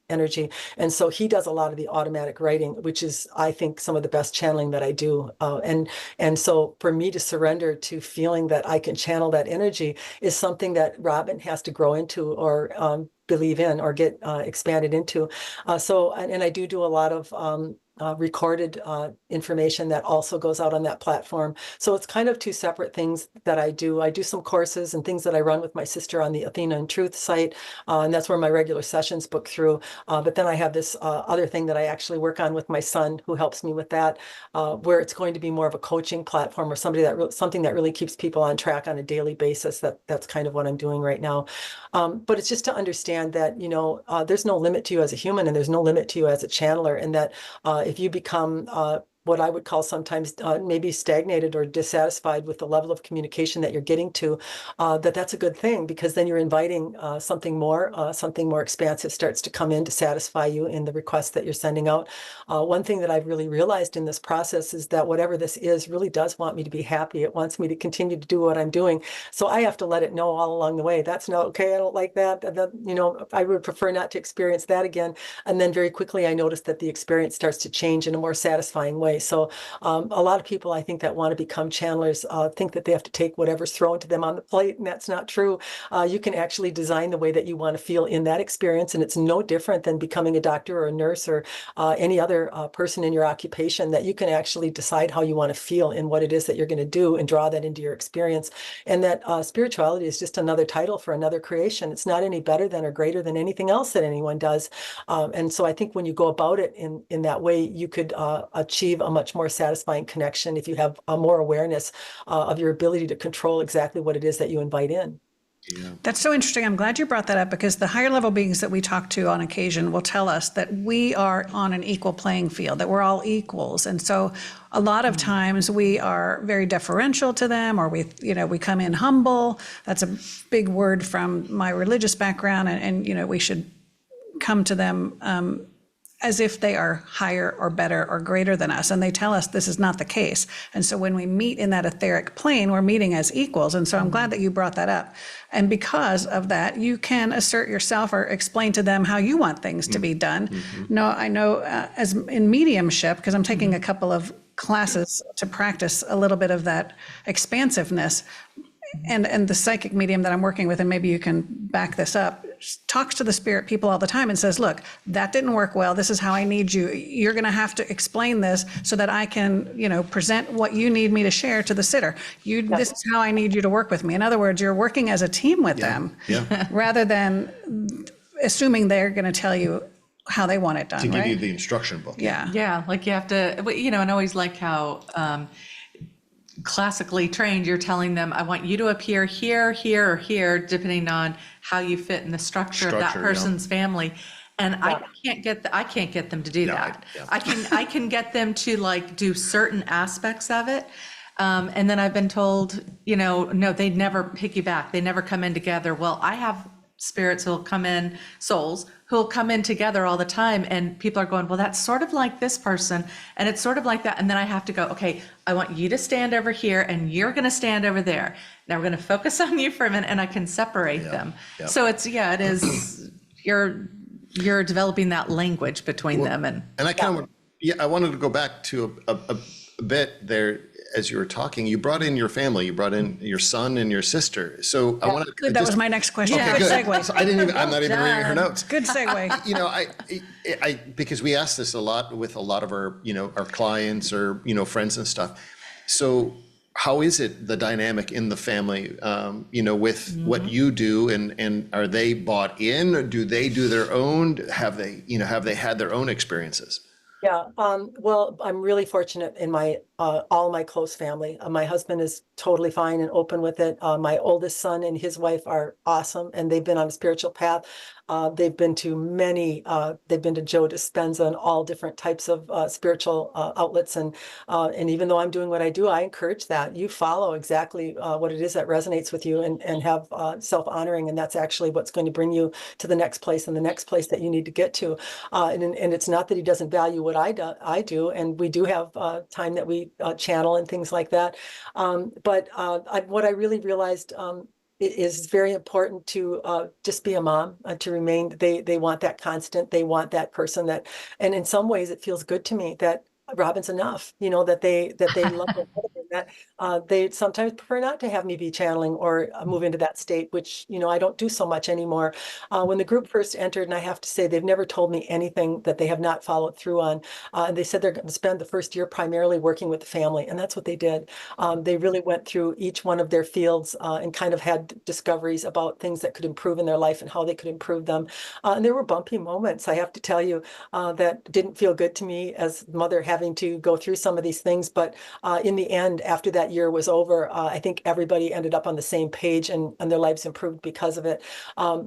energy. And so he does a lot of the automatic writing, which is, I think, some of the best channeling that I do. And so for me to surrender to feeling that I can channel that energy is something that Robin has to grow into, or believe in, or get expanded into. And I do a lot of recorded information that also goes out on that platform. So it's kind of two separate things that I do. I do some courses and things that I run with my sister on the Athena and Truth site, and that's where my regular sessions book through. But then I have this other thing that I actually work on with my son, who helps me with that, where it's going to be more of a coaching platform, or something that really keeps people on track on a daily basis. That's kind of what I'm doing right now. But it's just to understand that, there's no limit to you as a human, and there's no limit to you as a channeler, and that if you become what I would call sometimes maybe stagnated or dissatisfied with the level of communication that you're getting to, that's a good thing, because then you're inviting something more expansive starts to come in to satisfy you in the requests that you're sending out. One thing that I've really realized in this process is that whatever this is really does want me to be happy. It wants me to continue to do what I'm doing. So I have to let it know all along the way, that's not okay, I don't like that, I would prefer not to experience that again. And then very quickly I noticed that the experience starts to change in a more satisfying way. So a lot of people, I think, that want to become channelers think that they have to take whatever's thrown to them on the plate, and that's not true. You can actually design the way that you want to feel in that experience, and it's no different than becoming a doctor or a nurse or any other person in your occupation, that you can actually decide how you want to feel in what it is that you're going to do and draw that into your experience. And that spirituality is just another title for another creation. It's not any better than or greater than anything else that anyone does. And so I think when you go about it in that way, you could achieve a much more satisfying connection if you have more awareness of your ability to control exactly what it is that you invite in. Yeah. That's so interesting. I'm glad you brought that up, because the higher level beings that we talk to on occasion will tell us that we are on an equal playing field, that we're all equals. And so a lot of times we are very deferential to them, or we come in humble. That's a big word from my religious background. And we should come to them as if they are higher or better or greater than us. And they tell us this is not the case. And so when we meet in that etheric plane, we're meeting as equals. And so I'm glad that you brought that up. And because of that, you can assert yourself or explain to them how you want things to be done. Mm-hmm. No, I know as in mediumship, because I'm taking a couple of classes to practice a little bit of that expansiveness. And the psychic medium that I'm working with, and maybe you can back this up, talks to the spirit people all the time and says, look, that didn't work well. This is how I need you. You're going to have to explain this so that I can, present what you need me to share to the sitter. This is how I need you to work with me. In other words, you're working as a team with them, rather than assuming they're going to tell you how they want it done. To give right? you the instruction book. Yeah. Like you have to, and always like how classically trained, you're telling them, I want you to appear here, here, or here, depending on how you fit in the structure of that person's family. And I can't get them to do that. I can get them to do certain aspects of it. And then I've been told, no, they never piggyback. They never come in together. Well, I have spirits who'll come in, souls who'll come in together all the time, and people are going, well, that's sort of like this person, and it's sort of like that. And then I have to go, okay, I want you to stand over here, and you're going to stand over there. Now we're going to focus on you for a minute, and I can separate them. So it is, you're developing that language between them. And I kind of, I wanted to go back to a bit there. As you were talking, you brought in your family, you brought in your son and your sister. So I wanted to. That was my next question. Okay, Good good. segue. So I'm not even reading her notes. Good segue. I because we ask this a lot with a lot of our, our clients or, friends and stuff. So how is it, the dynamic in the family, with what you do, and are they bought in, or do they do their own? Have they had their own experiences? Yeah, well, I'm really fortunate in all my close family. My husband is totally fine and open with it. My oldest son and his wife are awesome, and they've been on a spiritual path. They've been to they've been to Joe Dispenza and all different types of spiritual outlets. And even though I'm doing what I do, I encourage that. You follow exactly what it is that resonates with you, and have self-honoring. And that's actually what's going to bring you to the next place and the next place that you need to get to. And it's not that he doesn't value what I do, and we do have time that we channel and things like that. What I really realized it is very important to just be a mom, to remain. They want that constant. They want that person that, and in some ways, it feels good to me that Robin's enough. That they love it. That they sometimes prefer not to have me be channeling or move into that state, which I don't do so much anymore. When the group first entered, and I have to say they've never told me anything that they have not followed through on. And they said they're going to spend the first year primarily working with the family, and that's what they did. They really went through each one of their fields and kind of had discoveries about things that could improve in their life and how they could improve them. And there were bumpy moments, I have to tell you, that didn't feel good to me as mother, having to go through some of these things. But in the end, after that year was over, I think everybody ended up on the same page, and their lives improved because of it.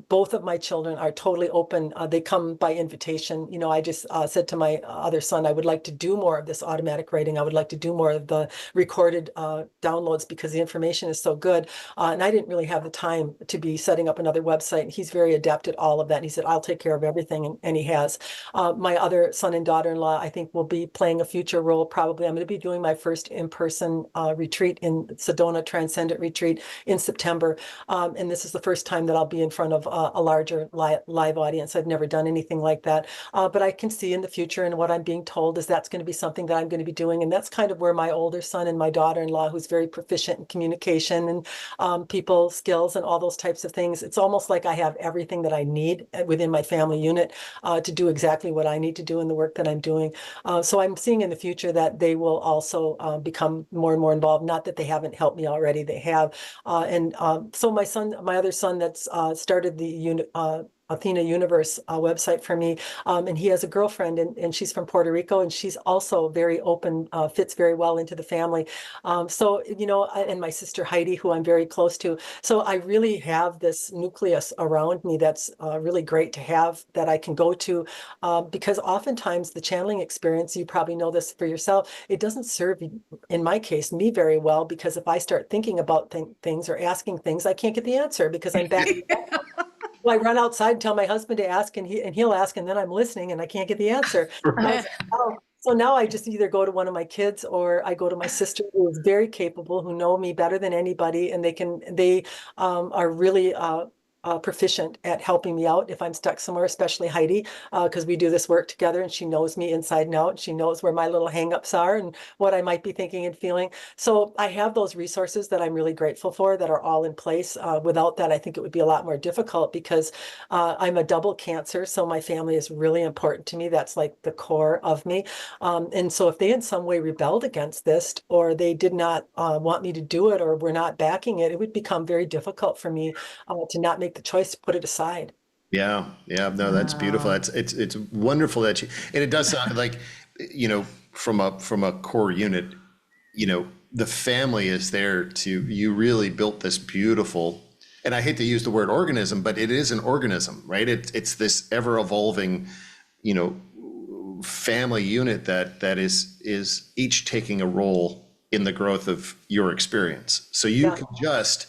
Both of my children are totally open. They come by invitation. I just said to my other son, I would like to do more of this automatic writing. I would like to do more of the recorded downloads because the information is so good. And I didn't really have the time to be setting up another website. And he's very adept at all of that. And he said, I'll take care of everything. And he has. My other son and daughter-in-law, I think, will be playing a future role. Probably I'm going to be doing my first in-person retreat in Sedona Transcendent Retreat in September. And this is the first time that I'll be in front of a larger live audience. I've never done anything like that. But I can see in the future, and what I'm being told is that's going to be something that I'm going to be doing. And that's kind of where my older son and my daughter-in-law, who's very proficient in communication and people skills and all those types of things, it's almost like I have everything that I need within my family unit to do exactly what I need to do in the work that I'm doing. So I'm seeing in the future that they will also become more and more involved. Not that they haven't helped me already, they have. So my other son that's started the Athena Universe website for me. And he has a girlfriend, and she's from Puerto Rico, and she's also very open, fits very well into the family. And my sister Heidi, who I'm very close to. So I really have this nucleus around me that's really great to have, that I can go to, because oftentimes the channeling experience, you probably know this for yourself, it doesn't serve, in my case, me very well, because if I start thinking about things or asking things, I can't get the answer because I'm back. Well, I run outside and tell my husband to ask, and he'll ask, and then I'm listening and I can't get the answer. So now I just either go to one of my kids, or I go to my sister, who is very capable, who know me better than anybody, and they are really proficient at helping me out if I'm stuck somewhere, especially Heidi, because we do this work together, and she knows me inside and out. She knows where my little hangups are and what I might be thinking and feeling. So I have those resources that I'm really grateful for, that are all in place. Without that, I think it would be a lot more difficult, because I'm a double Cancer, so my family is really important to me. That's like the core of me. And so if they in some way rebelled against this, or they did not want me to do it, or were not backing it, it would become very difficult for me to not make the choice to put it aside. Yeah, no, that's beautiful. It's wonderful that and it does sound like, from a core unit, the family is there you really built this beautiful, and I hate to use the word organism, but it is an organism, right? It's this ever evolving, family unit that is each taking a role in the growth of your experience. So you can just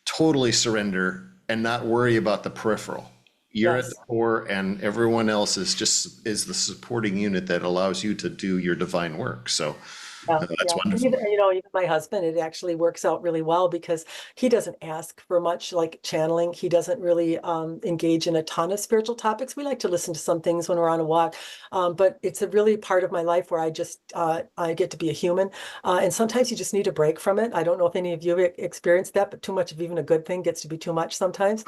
totally surrender and not worry about the peripheral. You're at the core, and everyone else is the supporting unit that allows you to do your divine work. So that's wonderful. Even my husband, it actually works out really well, because he doesn't ask for much, like channeling. He doesn't really engage in a ton of spiritual topics. We like to listen to some things when we're on a walk, but it's a really part of my life where I get to be a human, and sometimes you just need a break from it. I don't know if any of you have experienced that, but too much of even a good thing gets to be too much sometimes.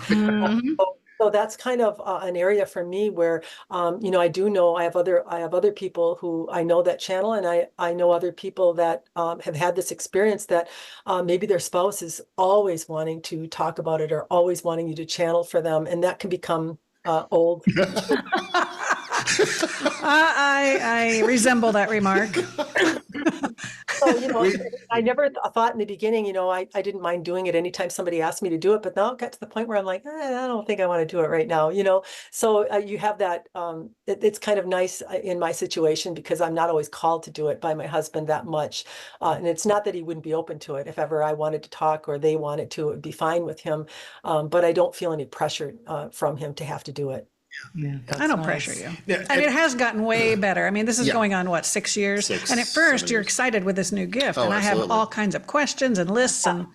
So that's kind of an area for me where, I do know I have other people who I know that channel, and I know other people that have had this experience that maybe their spouse is always wanting to talk about it, or always wanting you to channel for them, and that can become old. I resemble that remark. So, I never thought in the beginning, I didn't mind doing it anytime somebody asked me to do it, but now it got to the point where I'm like, I don't think I want to do it right now, So you have that, it's kind of nice in my situation, because I'm not always called to do it by my husband that much. And it's not that he wouldn't be open to it. If ever I wanted to talk, or they wanted to, it would be fine with him. But I don't feel any pressure from him to have to do it. Yeah, I don't pressure you. And it has gotten way better. I mean, this is Yeah. going on, 6 years? 6, And at first, 7 you're years. excited with this new gift. Oh, And I have absolutely. all kinds of questions and lists and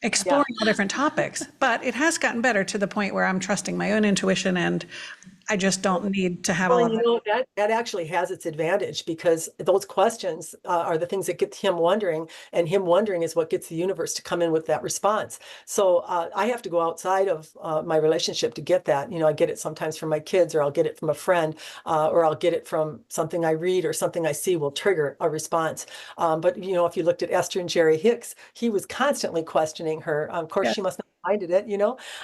exploring all different topics. But it has gotten better to the point where I'm trusting my own intuition, and I just don't need to have all Well, of and that. that actually has its advantage, because those questions are the things that get him wondering, and him wondering is what gets the universe to come in with that response. So I have to go outside of my relationship to get that. I get it sometimes from my kids, or I'll get it from a friend, or I'll get it from something I read or something I see will trigger a response. But if you looked at Esther and Jerry Hicks, he was constantly questioning her. Of course, she must not have minded it,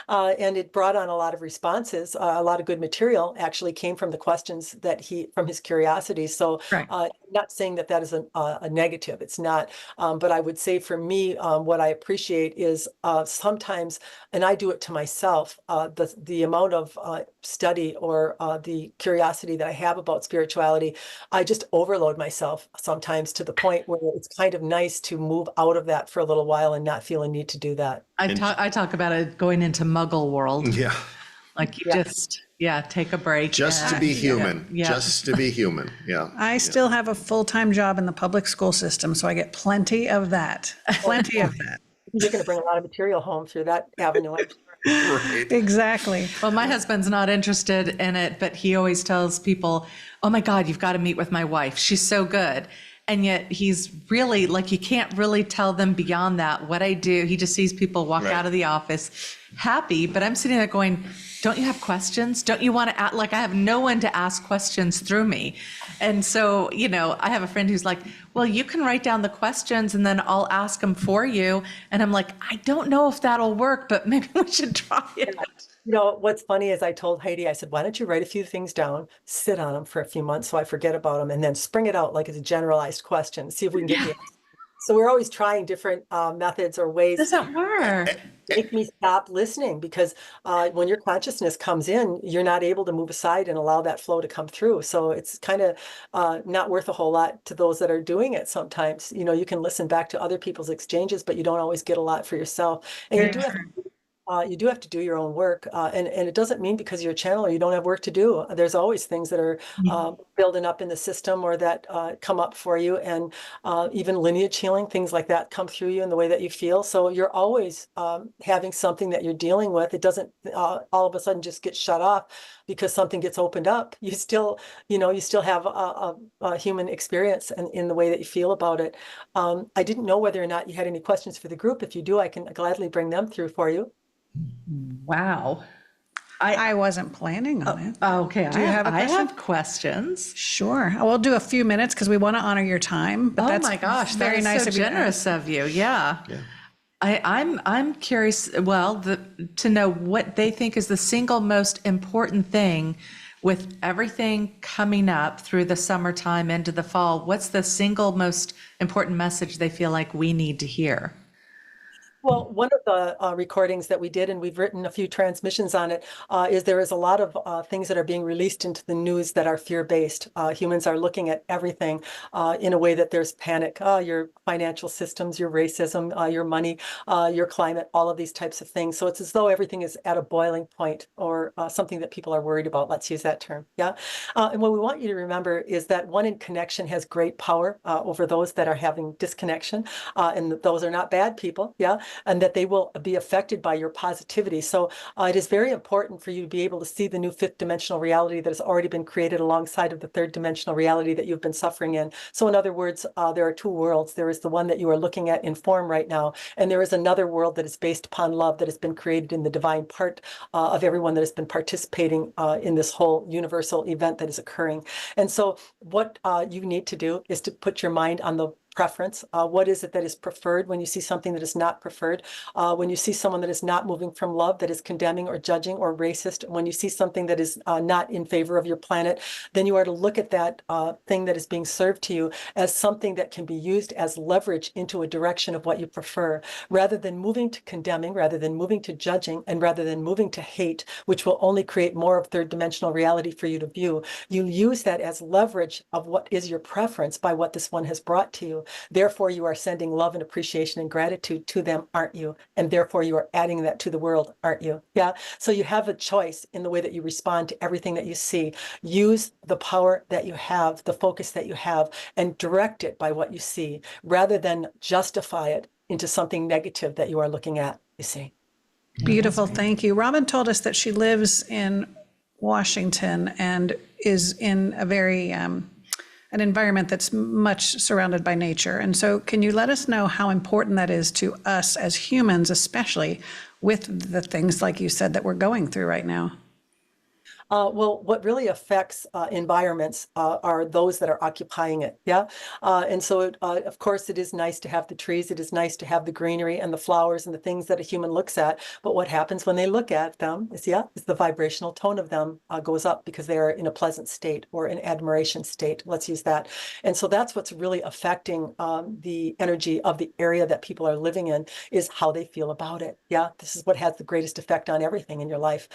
and it brought on a lot of responses. A lot of good material actually came from the questions that from his curiosity. So Right. not saying that that is a negative. It's not. But I would say for me, what I appreciate is sometimes, and I do it to myself, the amount of study or the curiosity that I have about spirituality, I just overload myself sometimes to the point where it's kind of nice to move out of that for a little while and not feel a need to do that. I talk about it going into Muggle world. Yeah. Like you just, take a break. Just to and- be human. Yeah. Just to be human. Yeah. I still have a full-time job in the public school system, so I get plenty of that. Plenty of that. You're going to bring a lot of material home through that avenue, I'm sure. Right. Exactly. Well, my husband's not interested in it, but he always tells people, oh my God, you've got to meet with my wife. She's so good. And yet he's really like, you can't really tell them beyond that what I do. He just sees people walk Right. out of the office happy, but I'm sitting there going, don't you have questions? Don't you want to act like I have no one to ask questions through me? And so, I have a friend who's like, well, you can write down the questions and then I'll ask them for you. And I'm like, I don't know if that'll work, but maybe we should try it. What's funny is I told Heidi, I said, why don't you write a few things down, sit on them for a few months so I forget about them, and then spring it out like it's a generalized question, see if we can get the answer. So we're always trying different methods or ways Doesn't work. to make me stop listening, because when your consciousness comes in, you're not able to move aside and allow that flow to come through. So it's kind of not worth a whole lot to those that are doing it sometimes. You can listen back to other people's exchanges, but you don't always get a lot for yourself. And you do have to do your own work. And it doesn't mean because you're a channeler, you don't have work to do. There's always things that are building up in the system or that come up for you. And even lineage healing, things like that come through you in the way that you feel. So you're always having something that you're dealing with. It doesn't all of a sudden just get shut off because something gets opened up. You still have a human experience in the way that you feel about it. I didn't know whether or not you had any questions for the group. If you do, I can gladly bring them through for you. Wow. I wasn't planning on it. Okay. Do you have a I question? have questions. Sure. We'll do a few minutes because we want to honor your time. But Oh that's my gosh, very that is nice so of you to generous ask. of you. Yeah. I'm curious, to know what they think is the single most important thing with everything coming up through the summertime into the fall. What's the single most important message they feel like we need to hear? Well, one of the recordings that we did, and we've written a few transmissions on it, is there is a lot of things that are being released into the news that are fear-based. Humans are looking at everything in a way that there's panic. Your financial systems, your racism, your money, your climate, all of these types of things. So it's as though everything is at a boiling point, or something that people are worried about. Let's use that term. Yeah. And what we want you to remember is that one in connection has great power over those that are having disconnection, and those are not bad people. Yeah. And that they will be affected by your positivity. So it is very important for you to be able to see the new fifth dimensional reality that has already been created alongside of the third dimensional reality that you've been suffering in. So in other words, there are two worlds. There is the one that you are looking at in form right now, and there is another world that is based upon love that has been created in the divine part of everyone that has been participating in this whole universal event that is occurring. And so what you need to do is to put your mind on the preference. What is it that is preferred when you see something that is not preferred? When you see someone that is not moving from love, that is condemning or judging or racist, when you see something that is not in favor of your planet, then you are to look at that thing that is being served to you as something that can be used as leverage into a direction of what you prefer, rather than moving to condemning, rather than moving to judging, and rather than moving to hate, which will only create more of third dimensional reality for you to view. You use that as leverage of what is your preference by what this one has brought to you. you? Therefore, you are sending love and appreciation and gratitude to them, aren't you? And therefore, you are adding that to the world, aren't you? Yeah. So you have a choice in the way that you respond to everything that you see. Use the power that you have, the focus that you have, and direct it by what you see, rather than justify it into something negative that you are looking at, you see. Beautiful. Thank you. Robin told us that she lives in Washington and is in a very, an environment that's much surrounded by nature. And so can you let us know how important that is to us as humans, especially with the things, like you said, that we're going through right now? Well, what really affects environments are those that are occupying it. Yeah. And so, of course, it is nice to have the trees. It is nice to have the greenery and the flowers and the things that a human looks at. But what happens when they look at them is the vibrational tone of them goes up because they are in a pleasant state or an admiration state. Let's use that. And so that's what's really affecting the energy of the area that people are living in, is how they feel about it. Yeah. This is what has the greatest effect on everything in your life.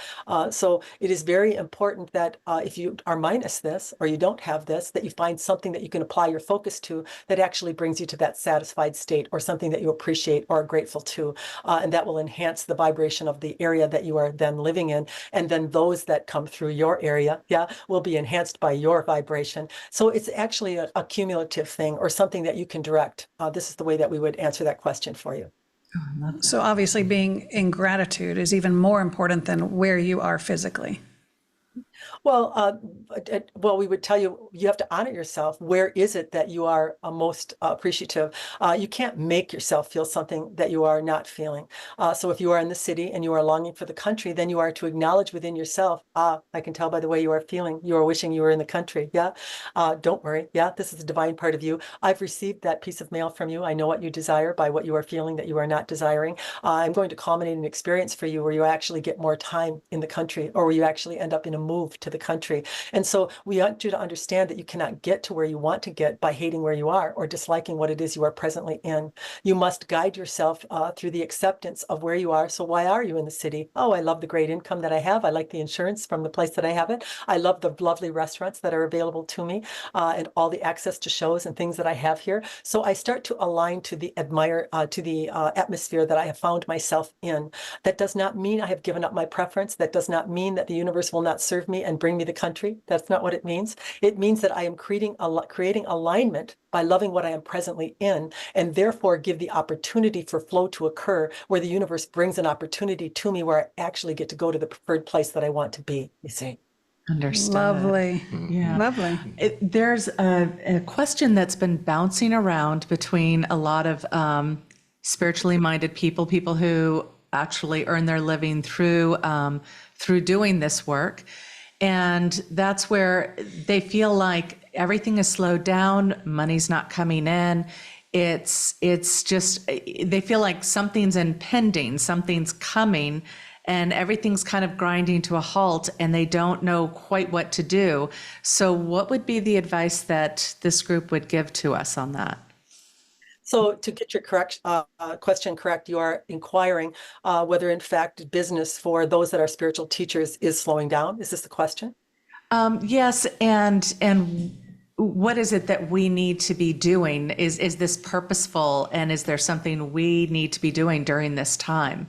So it is very important that if you are minus this, or you don't have this, that you find something that you can apply your focus to that actually brings you to that satisfied state, or something that you appreciate or are grateful to. And that will enhance the vibration of the area that you are then living in. And then those that come through your area, will be enhanced by your vibration. So it's actually a cumulative thing, or something that you can direct. This is the way that we would answer that question for you. So obviously being in gratitude is even more important than where you are physically. Well, we would tell you, you have to honor yourself. Where is it that you are most appreciative? You can't make yourself feel something that you are not feeling. So if you are in the city and you are longing for the country, then you are to acknowledge within yourself, I can tell by the way you are feeling, you are wishing you were in the country. Yeah. Don't worry. Yeah. This is a divine part of you. I've received that piece of mail from you. I know what you desire by what you are feeling that you are not desiring. I'm going to culminate an experience for you where you actually get more time in the country, or where you actually end up in a move to the country. And so we want you to understand that you cannot get to where you want to get by hating where you are or disliking what it is you are presently in. You must guide yourself through the acceptance of where you are. So why are you in the city? Oh, I love the great income that I have. I like the insurance from the place that I have it. I love the lovely restaurants that are available to me, and all the access to shows and things that I have here. So I start to align to the atmosphere that I have found myself in. That does not mean I have given up my preference. That does not mean that the universe will not serve me and bring me the country. That's not what it means. It means that I am creating alignment by loving what I am presently in, and therefore give the opportunity for flow to occur, where the universe brings an opportunity to me where I actually get to go to the preferred place that I want to be, you see. Understood. Lovely. Yeah. Lovely. There's a question that's been bouncing around between a lot of spiritually minded people who actually earn their living through doing this work. And that's where they feel like everything is slowed down, money's not coming in. It's just, they feel like something's impending, something's coming, and everything's kind of grinding to a halt, and they don't know quite what to do. So what would be the advice that this group would give to us on that? So to get your question correct, you are inquiring whether, in fact, business for those that are spiritual teachers is slowing down. Is this the question? Yes, and what is it that we need to be doing? Is this purposeful, and is there something we need to be doing during this time?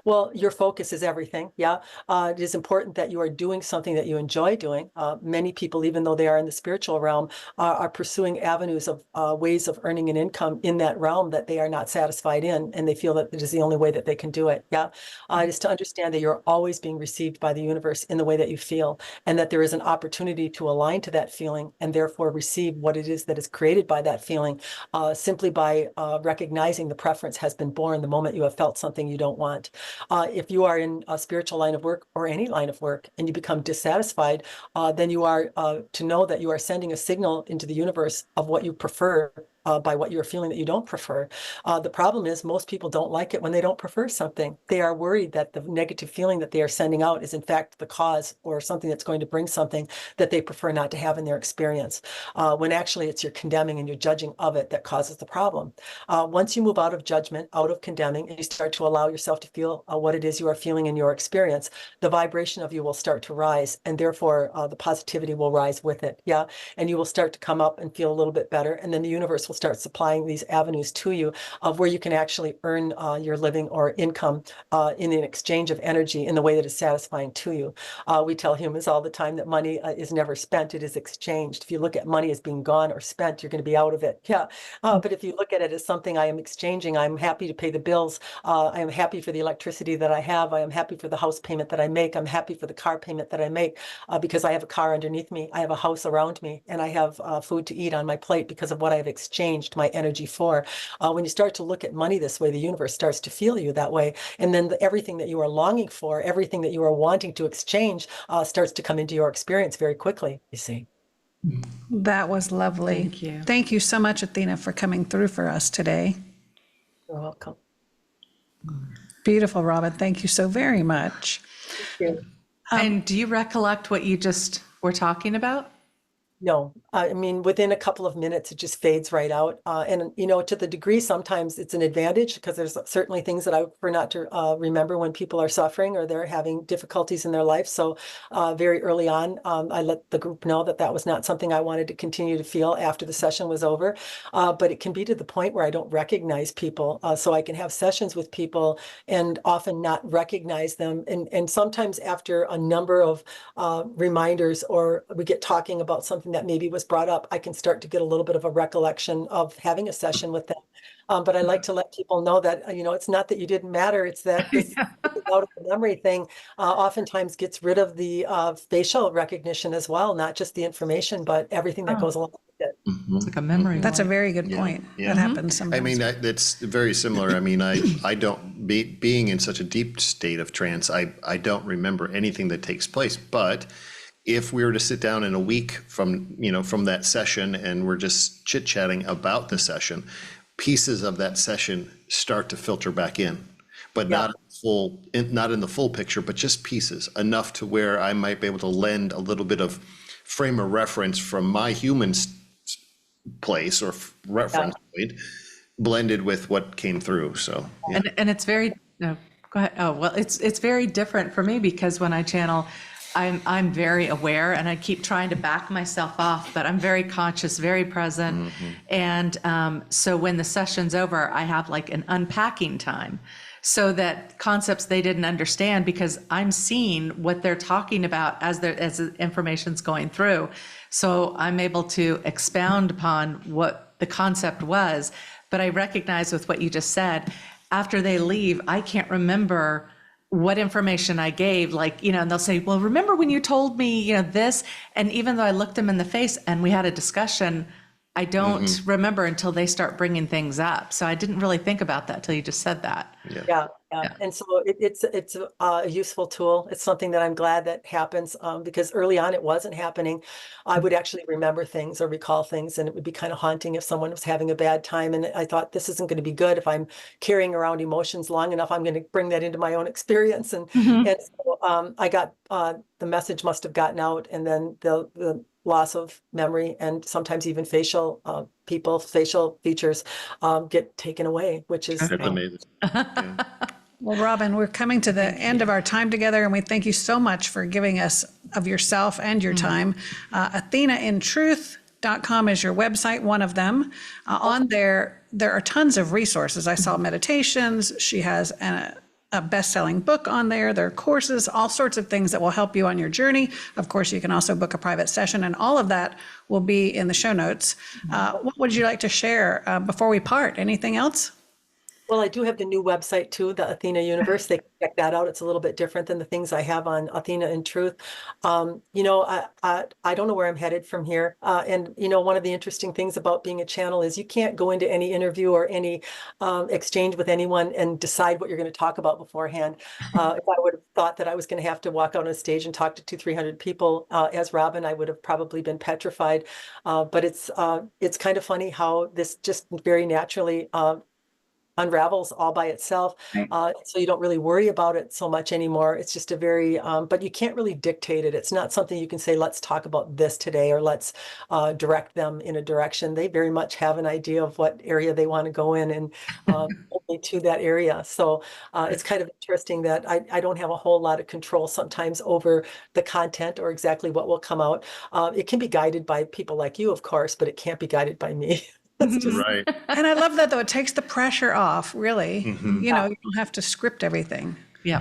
Well, your focus is everything. Yeah. It is important that you are doing something that you enjoy doing. Many people, even though they are in the spiritual realm, are pursuing avenues of ways of earning an income in that realm that they are not satisfied in, and they feel that it is the only way that they can do it. Yeah. It is to understand that you're always being received by the universe in the way that you feel, and that there is an opportunity to align to that feeling and therefore receive what it is that is created by that feeling, simply by recognizing the preference has been born the moment you have felt something you don't want. If you are in a spiritual line of work or any line of work and you become dissatisfied, then you are to know that you are sending a signal into the universe of what you prefer by what you're feeling that you don't prefer. The problem is most people don't like it when they don't prefer something. They are worried that the negative feeling that they are sending out is in fact the cause or something that's going to bring something that they prefer not to have in their experience, when actually it's your condemning and your judging of it that causes the problem. Once you move out of judgment, out of condemning, and you start to allow yourself to feel what it is you are feeling in your experience, the vibration of you will start to rise, and therefore the positivity will rise with it. Yeah. And you will start to come up and feel a little bit better. And then the universe will start supplying these avenues to you of where you can actually earn your living or income in an exchange of energy in the way that is satisfying to you. We tell humans all the time that money is never spent, it is exchanged. If you look at money as being gone or spent, you're going to be out of it. Yeah. But if you look at it as something I am exchanging, I'm happy to pay the bills. I am happy for the electricity that I have. I am happy for the house payment that I make. I'm happy for the car payment that I make because I have a car underneath me. I have a house around me, and I have food to eat on my plate because of what I've exchanged my energy for. When you start to look at money this way, the universe starts to feel you that way. And then everything that you are longing for, everything that you are wanting to exchange starts to come into your experience very quickly, you see. That was lovely. Thank you. Thank you so much, Athena, for coming through for us today. You're welcome. Beautiful, Robin. Thank you so very much. Thank you. And do you recollect what you just were talking about? No, I mean, within a couple of minutes, it just fades right out. And, you know, to the degree, sometimes it's an advantage because there's certainly things that I prefer not to remember when people are suffering or they're having difficulties in their life. So very early on, I let the group know that that was not something I wanted to continue to feel after the session was over. But it can be to the point where I don't recognize people. So I can have sessions with people and often not recognize them. And sometimes after a number of reminders, or we get talking about something that maybe was brought up, I can start to get a little bit of a recollection of having a session with them. But I like to let people know that, you know, it's not that you didn't matter. It's that this out of the memory thing oftentimes gets rid of the facial recognition as well, not just the information, but everything that goes along with it. It's like a memory. That's a wipe. very good point. Yeah. That happens sometimes. I mean, that's very similar. I mean, I don't, being in such a deep state of trance, I don't remember anything that takes place. But if we were to sit down in a week from, you know, from that session and we're just chit-chatting about the session, pieces of that session start to filter back in, but not in the full picture, but just pieces, enough to where I might be able to lend a little bit of frame of reference from my human place or reference point, blended with what came through. So, yeah. And it's very, no, go ahead. Oh, well, it's very different for me because when I channel, I'm very aware and I keep trying to back myself off, but I'm very conscious, very present. And so when the session's over, I have like an unpacking time so that concepts they didn't understand, because I'm seeing what they're talking about as the information's going through. So I'm able to expound upon what the concept was. But I recognize with what you just said, after they leave, I can't remember what information I gave, like, you know, and they'll say, well, remember when you told me, you know, this? And even though I looked them in the face and we had a discussion, I don't remember until they start bringing things up. So I didn't really think about that till you just said that. Yeah. And so it's a useful tool. It's something that I'm glad that happens because early on it wasn't happening. I would actually remember things or recall things, and it would be kind of haunting if someone was having a bad time. And I thought, this isn't going to be good. If I'm carrying around emotions long enough, I'm going to bring that into my own experience. And so I got the message must have gotten out, and then the loss of memory and sometimes even facial features get taken away, which is That's amazing. Yeah. Well, Robin, we're coming to the end of our time together, and we thank you so much for giving us of yourself and your time. AthenaInTruth.com is your website, one of them. On there are tons of resources. I saw meditations. She has a best-selling book on there. There are courses, all sorts of things that will help you on your journey. Of course, you can also book a private session, and all of that will be in the show notes. What would you like to share before we part? Anything else? Well, I do have the new website too, the Athena Universe. They can check that out. It's a little bit different than the things I have on Athena in Truth. You know, I don't know where I'm headed from here. And, you know, one of the interesting things about being a channel is you can't go into any interview or any exchange with anyone and decide what you're going to talk about beforehand. If I would have thought that I was going to have to walk out on a stage and talk to 200-300 people as Robin, I would have probably been petrified. But it's kind of funny how this just very naturally unravels all by itself. So you don't really worry about it so much anymore. It's just a very, but you can't really dictate it. It's not something you can say, let's talk about this today, or let's direct them in a direction. They very much have an idea of what area they want to go in, and only to that area. So it's kind of interesting that I don't have a whole lot of control sometimes over the content or exactly what will come out. It can be guided by people like you, of course, but it can't be guided by me. That's just Right. And I love that, though. It takes the pressure off, really. Mm-hmm. You know, you don't have to script everything. Yeah.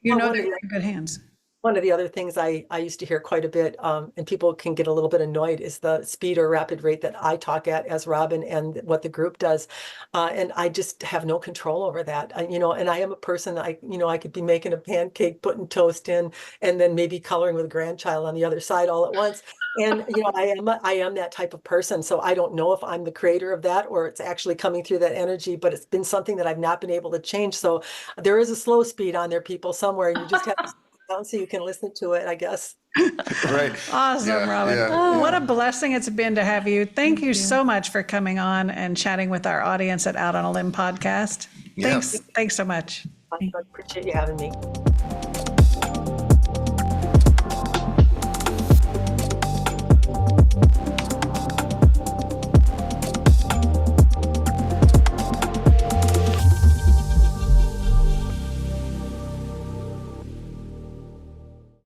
You know Well, that you're in good hands. one of the other things I used to hear quite a bit, and people can get a little bit annoyed, is the speed or rapid rate that I talk at as Robin and what the group does. And I just have no control over that. And I am a person, I could be making a pancake, putting toast in, and then maybe coloring with a grandchild on the other side all at once. And, I am that type of person. So I don't know if I'm the creator of that or it's actually coming through that energy, but it's been something that I've not been able to change. So there is a slow speed on there, people, somewhere, and you just have to down so you can listen to it, I guess. Right. Awesome, Yeah, Robin. yeah. What a blessing it's been to have you. Thank you so much for coming on and chatting with our audience at Out on a Limb podcast. Yeah. Thanks so much. I appreciate you having me.